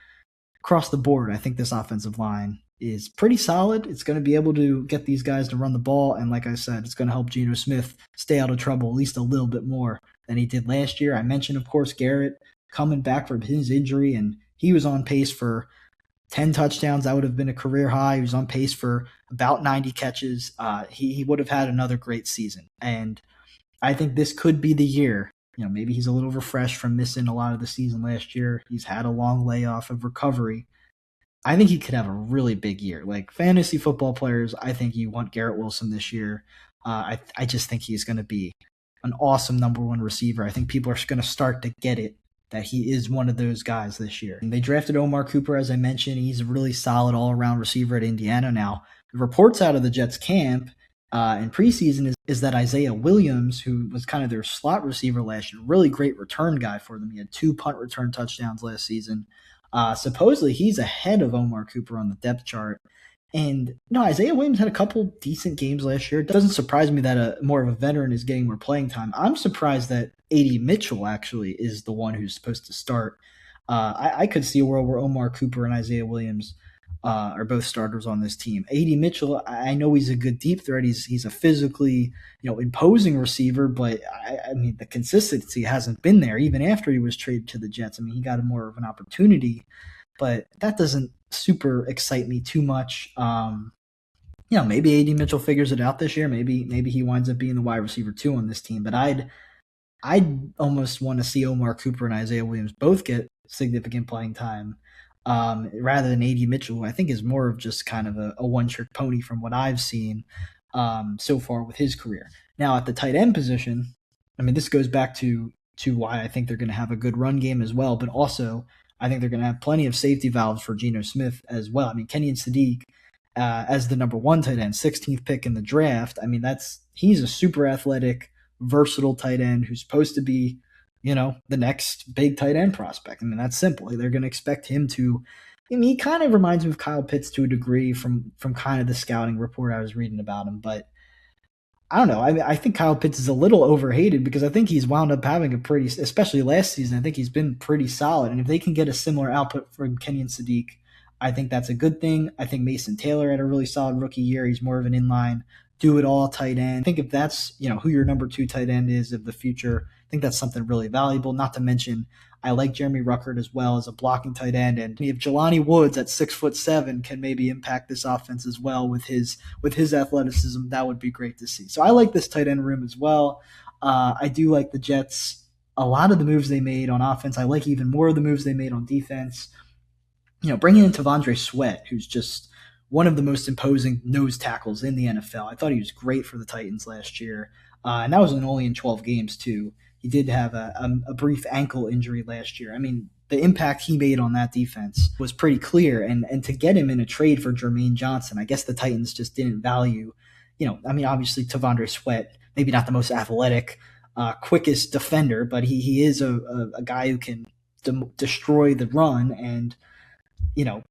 across the board, I think this offensive line is pretty solid. It's going to be able to get these guys to run the ball, and like I said, it's going to help Geno Smith stay out of trouble at least a little bit more than he did last year. I mentioned, of course, Garrett coming back from his injury, and he was on pace for 10 touchdowns. That would have been a career high. He was on pace for about 90 catches. He would have had another great season, and I think this could be the year. Maybe he's a little refreshed from missing a lot of the season last year. He's had a long layoff of recovery. I think he could have a really big year. Like fantasy football players, I think you want Garrett Wilson this year. I just think he's going to be an awesome number one receiver. I think people are going to start to get it that he is one of those guys this year. And they drafted Omar Cooper, as I mentioned. He's a really solid all-around receiver at Indiana now. The reports out of the Jets camp in preseason is that Isaiah Williams, who was kind of their slot receiver last year, really great return guy for them. He had 2 punt return touchdowns last season. Supposedly he's ahead of Omar Cooper on the depth chart. And Isaiah Williams had a couple decent games last year. It doesn't surprise me that more of a veteran is getting more playing time. I'm surprised that A.D. Mitchell actually is the one who's supposed to start. I could see a world where Omar Cooper and Isaiah Williams are both starters on this team. A.D. Mitchell, I know he's a good deep threat. He's a physically imposing receiver, but I mean the consistency hasn't been there even after he was traded to the Jets. I mean he got more of an opportunity, but that doesn't super excite me too much. Maybe A.D. Mitchell figures it out this year. Maybe he winds up being the wide receiver 2 on this team. But I'd almost want to see Omar Cooper and Isaiah Williams both get significant playing time rather than A.D. Mitchell, who I think is more of just kind of a one-trick pony from what I've seen so far with his career. Now, at the tight end position, I mean, this goes back to why I think they're going to have a good run game as well, but also I think they're going to have plenty of safety valves for Geno Smith as well. I mean, Kenyon Sadiq as the number 1 tight end, 16th pick in the draft. I mean, he's a super athletic, versatile tight end who's supposed to be, the next big tight end prospect. I mean, that's simple. They're going to expect him to. I mean, he kind of reminds me of Kyle Pitts to a degree from kind of the scouting report I was reading about him, but I don't know. I think Kyle Pitts is a little overhated because I think he's wound up having especially last season, I think he's been pretty solid. And if they can get a similar output from Kenyon Sadiq, I think that's a good thing. I think Mason Taylor had a really solid rookie year. He's more of an inline, do-it-all tight end. I think if that's who your number 2 tight end is of the future, I think that's something really valuable. Not to mention, I like Jeremy Ruckert as well as a blocking tight end. And if Jelani Woods at 6'7" can maybe impact this offense as well with his athleticism, that would be great to see. So I like this tight end room as well. I do like the Jets. A lot of the moves they made on offense. I like even more of the moves they made on defense. Bringing in Tavondre Sweat, who's just one of the most imposing nose tackles in the NFL. I thought he was great for the Titans last year. And that was only in 12 games too. He did have a brief ankle injury last year. I mean, the impact he made on that defense was pretty clear. And to get him in a trade for Jermaine Johnson, I guess the Titans just didn't value, obviously Tavondre Sweat, maybe not the most athletic, quickest defender, but he is a guy who can destroy the run, and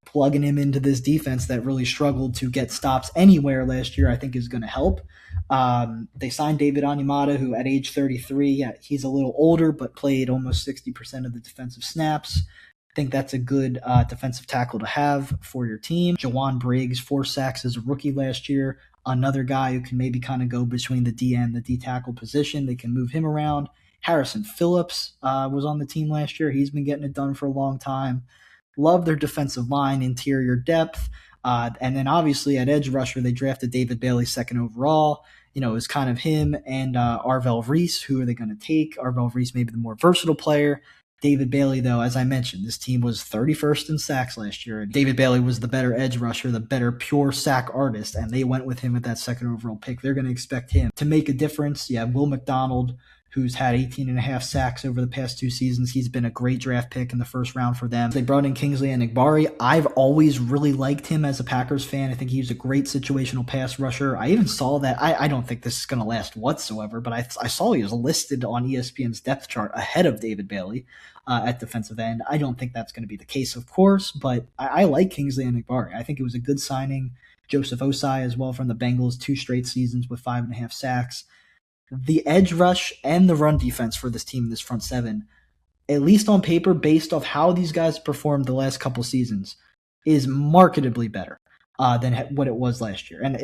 plugging him into this defense that really struggled to get stops anywhere last year, I think is going to help. They signed David Onyemata, who at age 33, he's a little older, but played almost 60% of the defensive snaps. I think that's a good defensive tackle to have for your team. Jawan Briggs, 4 sacks as a rookie last year. Another guy who can maybe kind of go between the D and the D tackle position. They can move him around. Harrison Phillips was on the team last year. He's been getting it done for a long time. Love their defensive line, interior depth. And then obviously at edge rusher, they drafted David Bailey 2nd overall. It was kind of him and Arvell Reese. Who are they going to take? Arvell Reese maybe the more versatile player. David Bailey, though, as I mentioned, this team was 31st in sacks last year. David Bailey was the better edge rusher, the better pure sack artist, and they went with him with that second overall pick. They're going to expect him to make a difference. You have Will McDonald, who's had 18 and a half sacks over the past 2 seasons. He's been a great draft pick in the first round for them. They brought in Kingsley Enagbare. I've always really liked him as a Packers fan. I think he was a great situational pass rusher. I even saw that. I don't think this is going to last whatsoever, but I saw he was listed on ESPN's depth chart ahead of David Bailey at defensive end. I don't think that's going to be the case, of course, but I like Kingsley Enagbare. I think it was a good signing. Joseph Osai as well from the Bengals, 2 straight seasons with 5.5 sacks. The edge rush and the run defense for this team in this front seven, at least on paper, based off how these guys performed the last couple seasons, is markedly better than what it was last year. And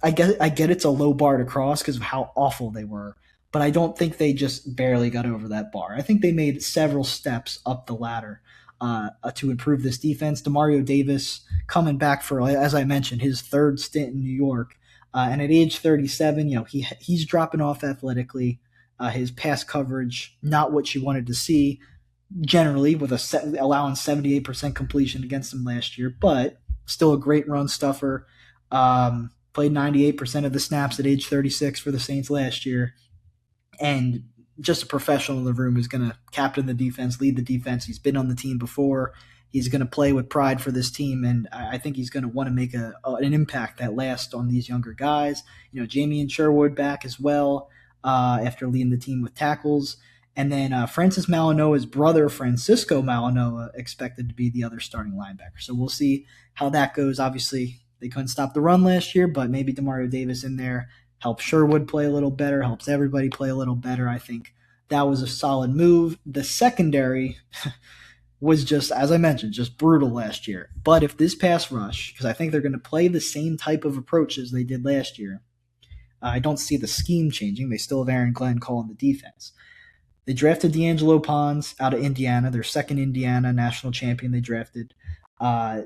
I get it's a low bar to cross because of how awful they were, but I don't think they just barely got over that bar. I think they made several steps up the ladder to improve this defense. Demario Davis coming back for, as I mentioned, his third stint in New York. And at age 37, he's dropping off athletically. His pass coverage, not what you wanted to see generally, with allowing 78% completion against him last year, but still a great run stuffer. Played 98% of the snaps at age 36 for the Saints last year. And just a professional in the room who's going to captain the defense, lead the defense. He's been on the team before. He's going to play with pride for this team, and I think he's going to want to make an impact that lasts on these younger guys. Jamie Sherwood back as well after leading the team with tackles. And then Francis Malinoa's brother, Francisco Malinoa, expected to be the other starting linebacker. So we'll see how that goes. Obviously, they couldn't stop the run last year, but maybe Demario Davis in there helps Sherwood play a little better, helps everybody play a little better. I think that was a solid move. The secondary was just, as I mentioned, just brutal last year. But if this pass rush, because I think they're going to play the same type of approach as they did last year, I don't see the scheme changing. They still have Aaron Glenn calling the defense. They drafted D'Angelo Pons out of Indiana, their second Indiana national champion they drafted.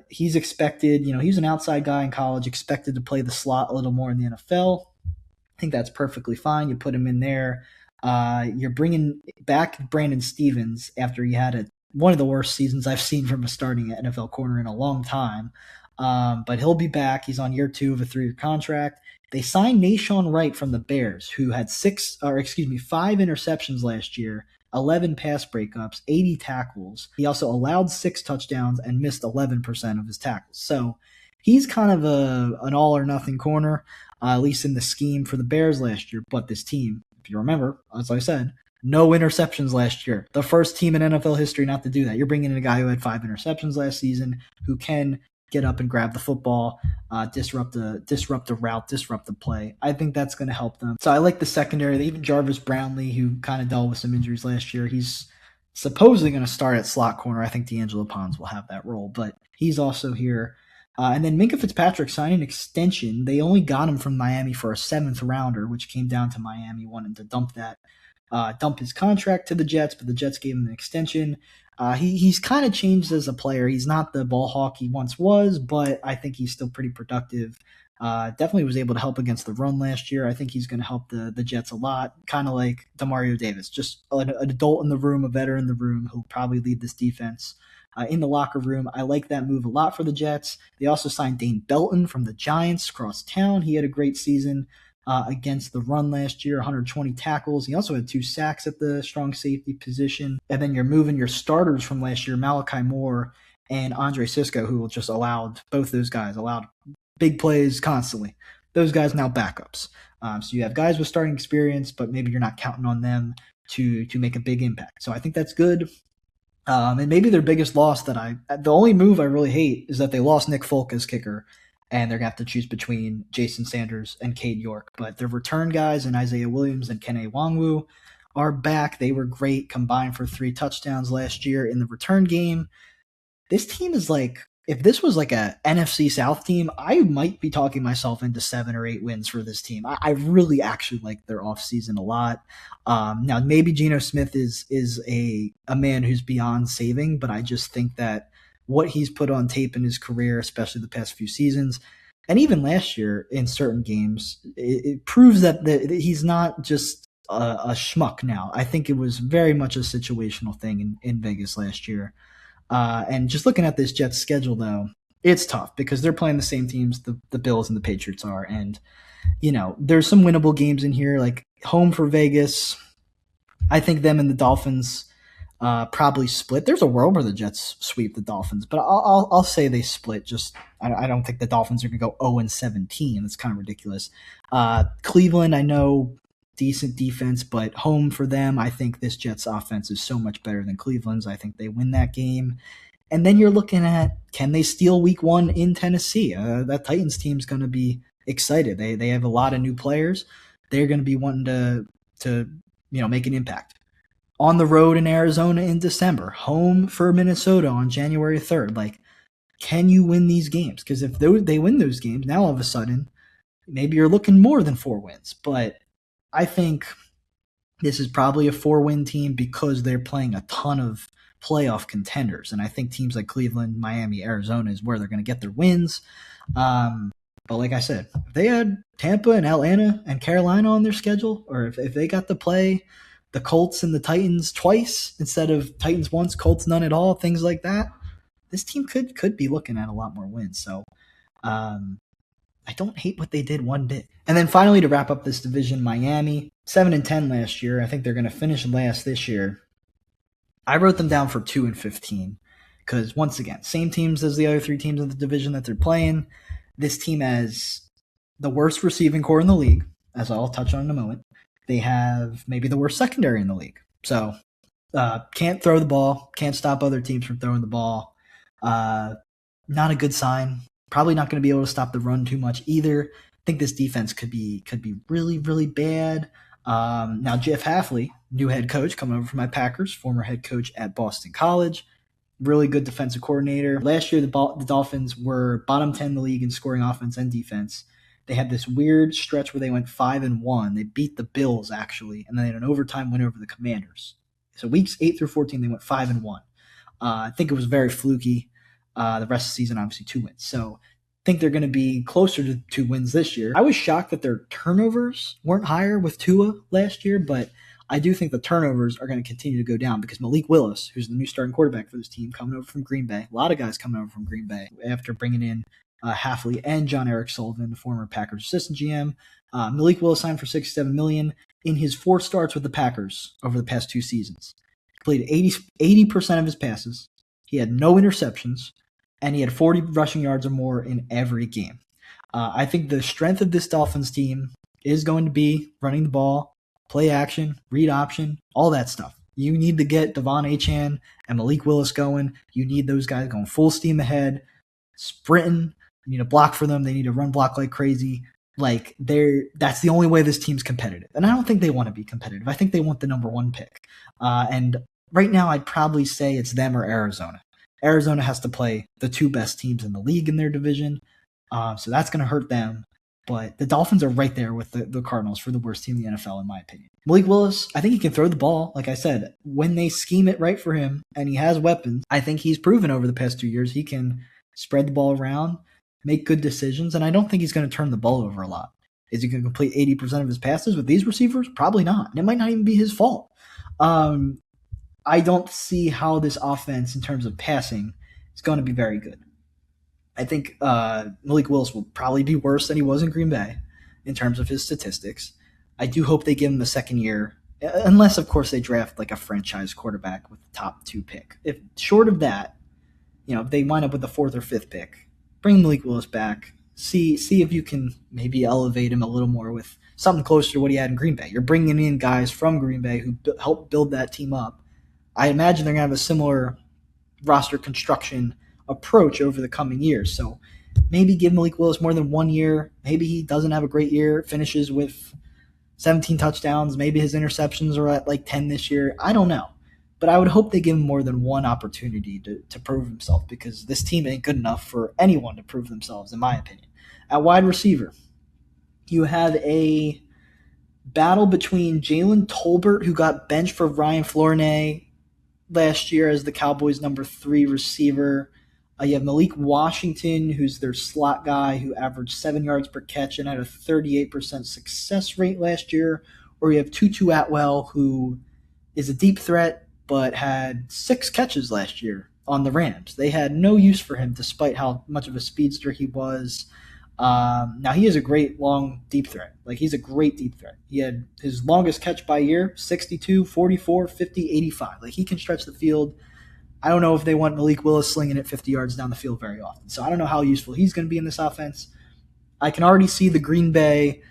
He's expected, he's an outside guy in college, expected to play the slot a little more in the NFL. I think that's perfectly fine. You put him in there. You're bringing back Brandon Stevens after he had one of the worst seasons I've seen from a starting NFL corner in a long time. But he'll be back. He's on year 2 of a 3-year contract. They signed Nashawn Wright from the Bears, who had 5 interceptions last year, 11 pass breakups, 80 tackles. He also allowed 6 touchdowns and missed 11% of his tackles. So he's kind of an all-or-nothing corner, at least in the scheme for the Bears last year. But this team, if you remember, as I said, no interceptions last year. The first team in NFL history not to do that. You're bringing in a guy who had 5 interceptions last season, who can get up and grab the football, disrupt the route, disrupt the play. I think that's going to help them. So I like the secondary. Even Jarvis Brownlee, who kind of dealt with some injuries last year, he's supposedly going to start at slot corner. I think D'Angelo Pons will have that role, but he's also here. And then Minkah Fitzpatrick signed an extension. They only got him from Miami for a 7th rounder, which came down to Miami wanting to dump his contract to the Jets, but the Jets gave him an extension. He's kind of changed as a player. He's not the ball hawk he once was, but I think he's still pretty productive. Definitely was able to help against the run last year. I think he's going to help the Jets a lot, kind of like Demario Davis, just an adult in the room, a veteran in the room who'll probably lead this defense. In the locker room, I like that move a lot for the Jets. They also signed Dane Belton from the Giants across town. He had a great season against the run last year, 120 tackles. He also had 2 sacks at the strong safety position. And then you're moving your starters from last year, Malachi Moore and Andre Sisco, who just both those guys allowed big plays constantly. Those guys now backups. So you have guys with starting experience, but maybe you're not counting on them to make a big impact. So I think that's good. And maybe their biggest loss the only move I really hate is that they lost Nick Folk as kicker, and they're going to have to choose between Jason Sanders and Cade York. But their return guys and Isaiah Williams and Kene Nwangwu are back. They were great, combined for 3 touchdowns last year in the return game. This team is if this was like a NFC South team, I might be talking myself into 7 or 8 wins for this team. I really actually like their offseason a lot. Now, maybe Geno Smith is a man who's beyond saving, but I just think that what he's put on tape in his career, especially the past few seasons, and even last year in certain games, it proves that he's not just a schmuck now. I think it was very much a situational thing in Vegas last year. And just looking at this Jets schedule, though, it's tough because they're playing the same teams the Bills and the Patriots are. And, there's some winnable games in here, like home for Vegas. I think them and the Dolphins probably split. There's a world where the Jets sweep the Dolphins, but I'll say they split. Just I don't think the Dolphins are going to go 0-17. It's kind of ridiculous. Cleveland, I know, decent defense, but home for them. I think this Jets offense is so much better than Cleveland's. I think they win that game. And then you're looking at, can they steal week 1 in Tennessee? That Titans team's going to be excited. They have a lot of new players. They're going to be wanting to make an impact. On the road in Arizona in December, home for Minnesota on January 3rd. Like, can you win these games? Because if they win those games, now all of a sudden, maybe you're looking more than 4 wins. But I think this is probably a 4-win team because they're playing a ton of playoff contenders. And I think teams like Cleveland, Miami, Arizona is where they're going to get their wins. But like I said, if they had Tampa and Atlanta and Carolina on their schedule, or if they got to play the Colts and the Titans twice instead of Titans once, Colts none at all, things like that, this team could be looking at a lot more wins. So I don't hate what they did one bit. And then finally, to wrap up this division, Miami, 7-10 last year. I think they're going to finish last this year. I wrote them down for 2-15 because, once again, same teams as the other 3 teams in the division that they're playing. This team has the worst receiving core in the league, as I'll touch on in a moment. They have maybe the worst secondary in the league. So can't throw the ball, can't stop other teams from throwing the ball. Not a good sign. Probably not going to be able to stop the run too much either. I think this defense could be really, really bad. Now, Jeff Hafley, new head coach, coming over from my Packers, former head coach at Boston College, really good defensive coordinator. Last year, the Dolphins were bottom 10 in the league in scoring offense and defense. They had this weird stretch where they went 5-1. They beat the Bills, actually, and then they had an overtime win over the Commanders. So weeks 8 through 14, they went 5-1. I think it was very fluky. The rest of the season, obviously, 2 wins. So I think they're going to be closer to 2 wins this year. I was shocked that their turnovers weren't higher with Tua last year, but I do think the turnovers are going to continue to go down because Malik Willis, who's the new starting quarterback for this team, coming over from Green Bay, a lot of guys coming over from Green Bay after bringing in Hafley and John Eric Sullivan, the former Packers assistant GM. Malik Willis signed for $67 million in his 4 starts with the Packers over the past 2 seasons. Completed 80% of his passes. He had no interceptions, and he had 40 rushing yards or more in every game. I think the strength of this Dolphins team is going to be running the ball, play action, read option, all that stuff. You need to get Devon Achane and Malik Willis going. You need those guys going full steam ahead, sprinting. You need to block for them. They need to run block like crazy. That's the only way this team's competitive. And I don't think they want to be competitive. I think they want the number 1 pick. And right now, I'd probably say it's them or Arizona. Arizona has to play the 2 best teams in the league in their division. So that's going to hurt them. But the Dolphins are right there with the Cardinals for the worst team in the NFL, in my opinion. Malik Willis, I think he can throw the ball. Like I said, when they scheme it right for him and he has weapons, I think he's proven over the past 2 years he can spread the ball around, make good decisions, and I don't think he's going to turn the ball over a lot. Is he going to complete 80% of his passes with these receivers? Probably not. And it might not even be his fault. I don't see how this offense, in terms of passing, is going to be very good. I think Malik Willis will probably be worse than he was in Green Bay in terms of his statistics. I do hope they give him the second year, unless, of course, they draft like a franchise quarterback with the top 2 pick. If short of that, if they wind up with the 4th or 5th pick, bring Malik Willis back. See if you can maybe elevate him a little more with something closer to what he had in Green Bay. You're bringing in guys from Green Bay who helped build that team up. I imagine they're going to have a similar roster construction approach over the coming years. So maybe give Malik Willis more than 1 year. Maybe he doesn't have a great year, finishes with 17 touchdowns. Maybe his interceptions are at like 10 this year. I don't know. But I would hope they give him more than 1 opportunity to prove himself because this team ain't good enough for anyone to prove themselves, in my opinion. At wide receiver, you have a battle between Jalen Tolbert, who got benched for Ryan Flornay last year as the Cowboys' number 3 receiver. You have Malik Washington, who's their slot guy, who averaged 7 yards per catch and had a 38% success rate last year, or you have Tutu Atwell, who is a deep threat but had 6 catches last year on the Rams. They had no use for him despite how much of a speedster he was. Now, he is a great long deep threat. Like, he's a great deep threat. He had his longest catch by year, 62, 44, 50, 85. Like, he can stretch the field. I don't know if they want Malik Willis slinging it 50 yards down the field very often. So I don't know how useful he's going to be in this offense. I can already see the Green Bay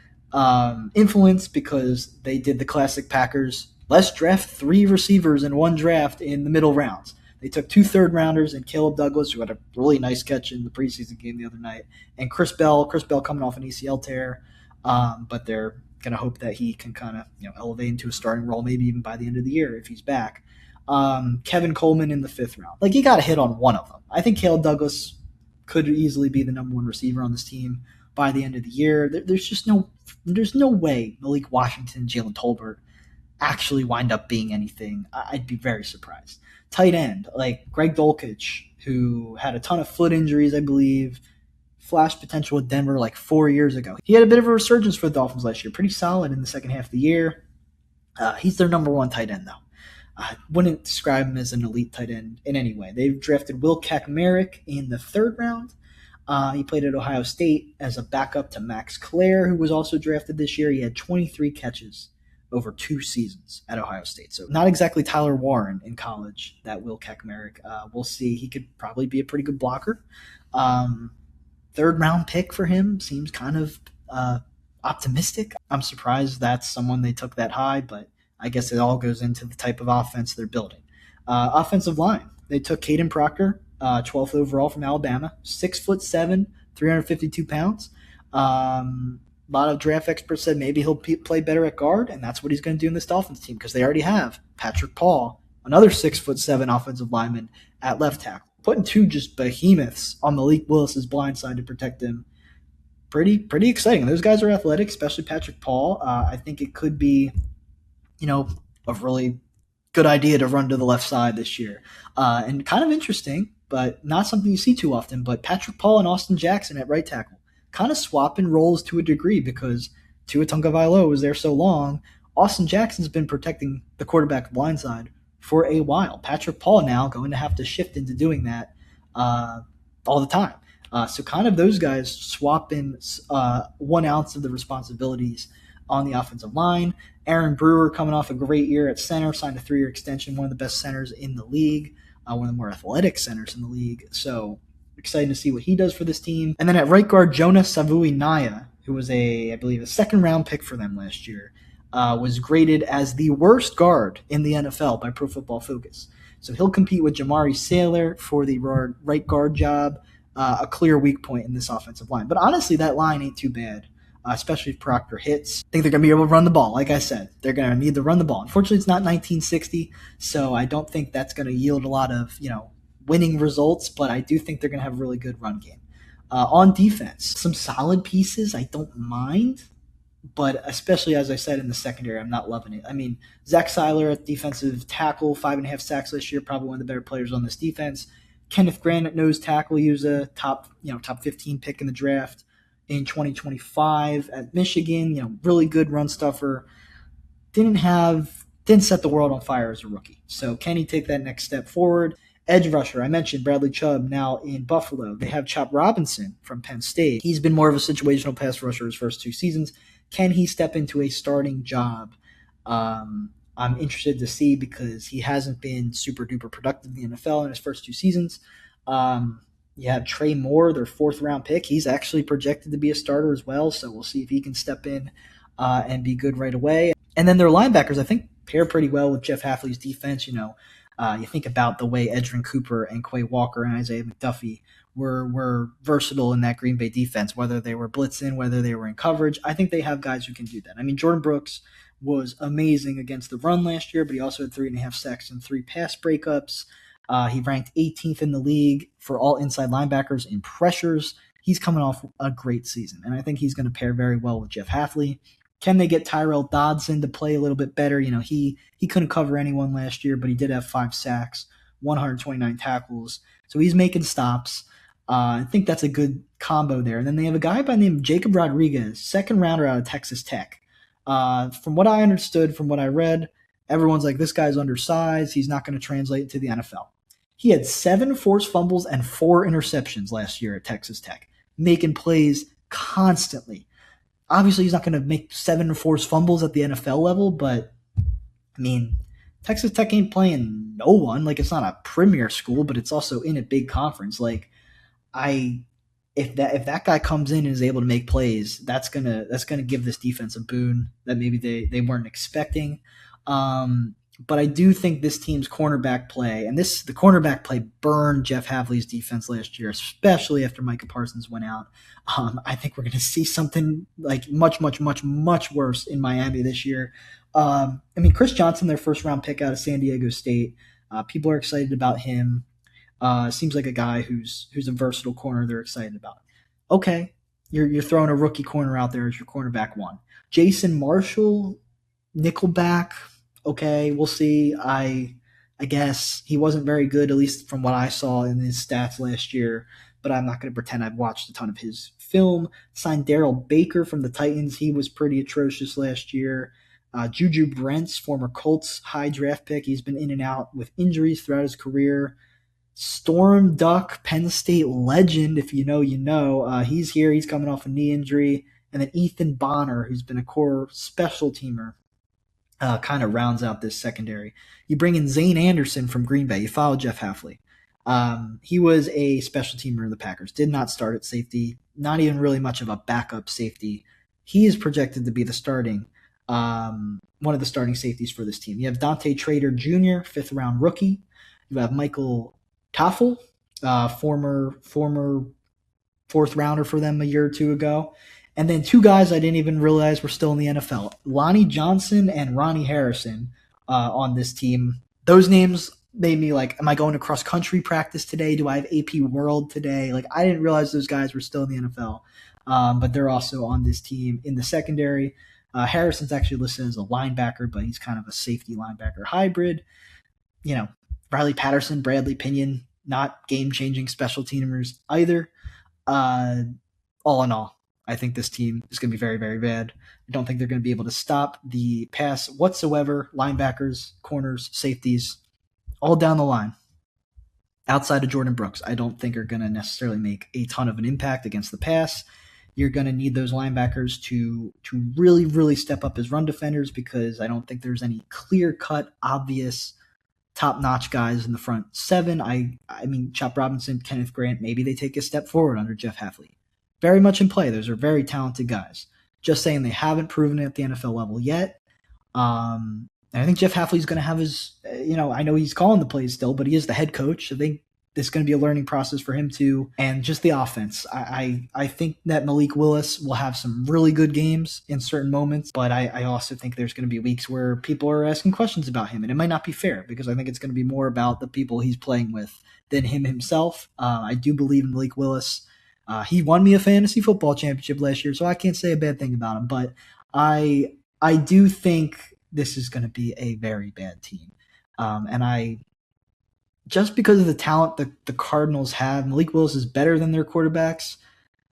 influence because they did the classic Packers. Let's draft 3 receivers in one draft in the middle rounds. They took 2 third-rounders and Caleb Douglas, who had a really nice catch in the preseason game the other night, and Chris Bell. Chris Bell coming off an ACL tear, but they're going to hope that he can kind of elevate into a starting role, maybe even by the end of the year if he's back. Kevin Coleman in the 5th round. Like, you got to hit on one of them. I think Caleb Douglas could easily be the number 1 receiver on this team by the end of the year. There's no way Malik Washington, Jalen Tolbert actually wind up being anything. I'd be very surprised. Tight end, like Greg Dulcich, who had a ton of foot injuries, I believe, flash potential with Denver like 4 years ago. He had a bit of a resurgence for the Dolphins last year, pretty solid in the second half of the year. He's their number 1 tight end, though. I wouldn't describe him as an elite tight end in any way. They've drafted Will Kaczmarek in the 3rd round. He played at Ohio State as a backup to Max Clare, who was also drafted this year. He had 23 catches over 2 seasons at Ohio State. So not exactly Tyler Warren in college, that Will Kaczmarek. We'll see. He could probably be a pretty good blocker. 3rd round pick for him seems kind of optimistic. I'm surprised that's someone they took that high, but I guess it all goes into the type of offense they're building. Offensive line. They took Caden Proctor, 12th overall from Alabama, 6'7", 352 pounds. A lot of draft experts said maybe he'll play better at guard, and that's what he's going to do in this Dolphins team because they already have Patrick Paul, another 6'7" offensive lineman at left tackle. Putting 2 just behemoths on Malik Willis's blind side to protect him, pretty exciting. Those guys are athletic, especially Patrick Paul. I think it could be, a really good idea to run to the left side this year. And kind of interesting, but not something you see too often, but Patrick Paul and Austin Jackson at right tackle kind of swapping roles to a degree because Tua Tagovailoa was there so long. Austin Jackson's been protecting the quarterback blind side for a while. Patrick Paul now going to have to shift into doing that all the time. So kind of those guys swapping 1 ounce of the responsibilities on the offensive line. Aaron Brewer coming off a great year at center, signed a 3-year extension, one of the best centers in the league, one of the more athletic centers in the league. So excited to see what he does for this team. And then at right guard, Jonah Savui-Naya, who was I believe, a 2nd-round pick for them last year, was graded as the worst guard in the NFL by Pro Football Focus. So he'll compete with Jamari Saylor for the right guard job, a clear weak point in this offensive line. But honestly, that line ain't too bad, especially if Proctor hits. I think they're going to be able to run the ball. Like I said, they're going to need to run the ball. Unfortunately, it's not 1960, so I don't think that's going to yield a lot of, winning results, but I do think they're going to have a really good run game. On defense, some solid pieces I don't mind, but especially, as I said, in the secondary, I'm not loving it. I mean, Zach Seiler at defensive tackle, 5.5 sacks this year, probably one of the better players on this defense. Kenneth Grant at nose tackle, he was a top 15 pick in the draft in 2025 at Michigan. Really good run stuffer. Didn't set the world on fire as a rookie. So can he take that next step forward? Edge rusher, I mentioned Bradley Chubb now in Buffalo. They have Chop Robinson from Penn State. He's been more of a situational pass rusher his first 2 seasons. Can he step into a starting job? I'm interested to see because he hasn't been super duper productive in the NFL in his first 2 seasons. You have Trey Moore, their 4th-round pick. He's actually projected to be a starter as well, so we'll see if he can step in and be good right away. And then their linebackers, I think, pair pretty well with Jeff Hafley's defense. You think about the way Edgerrin Cooper and Quay Walker and Isaiah McDuffie were versatile in that Green Bay defense, whether they were blitzing, whether they were in coverage. I think they have guys who can do that. I mean, Jordan Brooks was amazing against the run last year, but he also had 3.5 sacks and 3 pass breakups. He ranked 18th in the league for all inside linebackers in pressures. He's coming off a great season, and I think he's going to pair very well with Jeff Hafley. Can they get Tyrell Dodson to play a little bit better? He couldn't cover anyone last year, but he did have 5 sacks, 129 tackles. So he's making stops. I think that's a good combo there. And then they have a guy by the name of Jacob Rodriguez, 2nd rounder out of Texas Tech. From what I understood, from what I read, everyone's like, this guy's undersized. He's not going to translate to the NFL. He had 7 forced fumbles and 4 interceptions last year at Texas Tech, making plays constantly. Obviously, he's not going to make 7 forced fumbles at the NFL level, but I mean, Texas Tech ain't playing no one. Like, it's not a premier school, but it's also in a big conference. Like, I if that guy comes in and is able to make plays, that's gonna give this defense a boon that maybe they weren't expecting. But I do think this team's cornerback play, and the cornerback play burned Jeff Havley's defense last year, especially after Micah Parsons went out. I think we're going to see something like much, much, much, much worse in Miami this year. I mean, Chris Johnson, their first round pick out of San Diego State, people are excited about him. Seems like a guy who's a versatile corner they're excited about. Okay, you're throwing a rookie corner out there as your cornerback one. Jason Marshall, nickelback. Okay, we'll see. I guess he wasn't very good, at least from what I saw in his stats last year, but I'm not going to pretend I've watched a ton of his film. Signed Daryl Baker from the Titans. He was pretty atrocious last year. Juju Brents, former Colts high draft pick. He's been in and out with injuries throughout his career. Storm Duck, Penn State legend, if you know, you know. He's here. He's coming off a knee injury. And then Ethan Bonner, who's been a core special teamer, kind of rounds out this secondary. You bring in Zane Anderson from Green Bay. You follow Jeff Hafley. He was a special teamer in the Packers. Did not start at safety. Not even really much of a backup safety. He is projected to be the starting one of the starting safeties for this team. You have Dante Trader Jr., 5th round rookie. You have Michael Toffel, former 4th rounder for them a year or two ago. And then 2 guys I didn't even realize were still in the NFL, Lonnie Johnson and Ronnie Harrison on this team. Those names made me like, am I going to cross-country practice today? Do I have AP World today? Like, I didn't realize those guys were still in the NFL, but they're also on this team in the secondary. Harrison's actually listed as a linebacker, but he's kind of a safety linebacker hybrid. You know, Riley Patterson, Bradley Pinion, not game-changing special teamers either. All in all, I think this team is going to be very, very bad. I don't think they're going to be able to stop the pass whatsoever. Linebackers, corners, safeties, all down the line. Outside of Jordan Brooks, I don't think are going to necessarily make a ton of an impact against the pass. You're going to need those linebackers to really, really step up as run defenders, because I don't think there's any clear-cut, obvious, top-notch guys in the front 7. I mean, Chop Robinson, Kenneth Grant, maybe they take a step forward under Jeff Hafley. Very much in play. Those are very talented guys. Just saying they haven't proven it at the NFL level yet. And I think Jeff Hafley's going to have his, I know he's calling the plays still, but he is the head coach. I think this is going to be a learning process for him too. And just the offense. I think that Malik Willis will have some really good games in certain moments, but I also think there's going to be weeks where people are asking questions about him, and it might not be fair, because I think it's going to be more about the people he's playing with than him himself. I do believe in Malik Willis. He won me a fantasy football championship last year, so I can't say a bad thing about him, but I do think this is going to be a very bad team. And just because of the talent the Cardinals have, Malik Willis is better than their quarterbacks,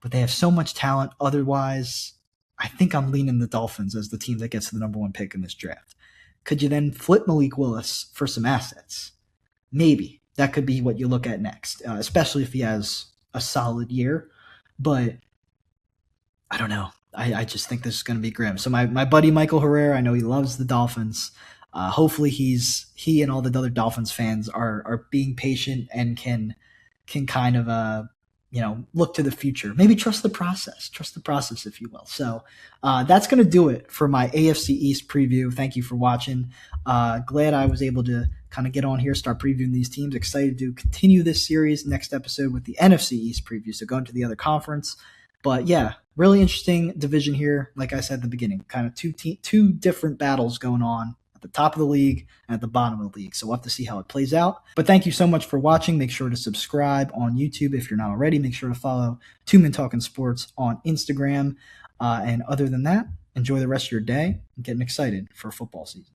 but they have so much talent otherwise. I think I'm leaning the Dolphins as the team that gets the number 1 pick in this draft. Could you then flip Malik Willis for some assets? Maybe. That could be what you look at next, especially if he has a solid year. But I don't know. I just think this is going to be grim. So my buddy Michael Herrera, I know he loves the Dolphins. Hopefully he and all the other Dolphins fans are being patient and can kind of look to the future. Maybe trust the process, if you will. So that's going to do it for my AFC East preview. Thank you for watching. Glad I was able to kind of get on here, start previewing these teams. Excited to continue this series next episode with the NFC East preview. So going to the other conference. But yeah, really interesting division here. Like I said at the beginning, kind of two different battles going on at the top of the league and at the bottom of the league. So we'll have to see how it plays out. But thank you so much for watching. Make sure to subscribe on YouTube if you're not already. Make sure to follow Tuman Talkin Sports on Instagram. And other than that, enjoy the rest of your day and getting excited for football season.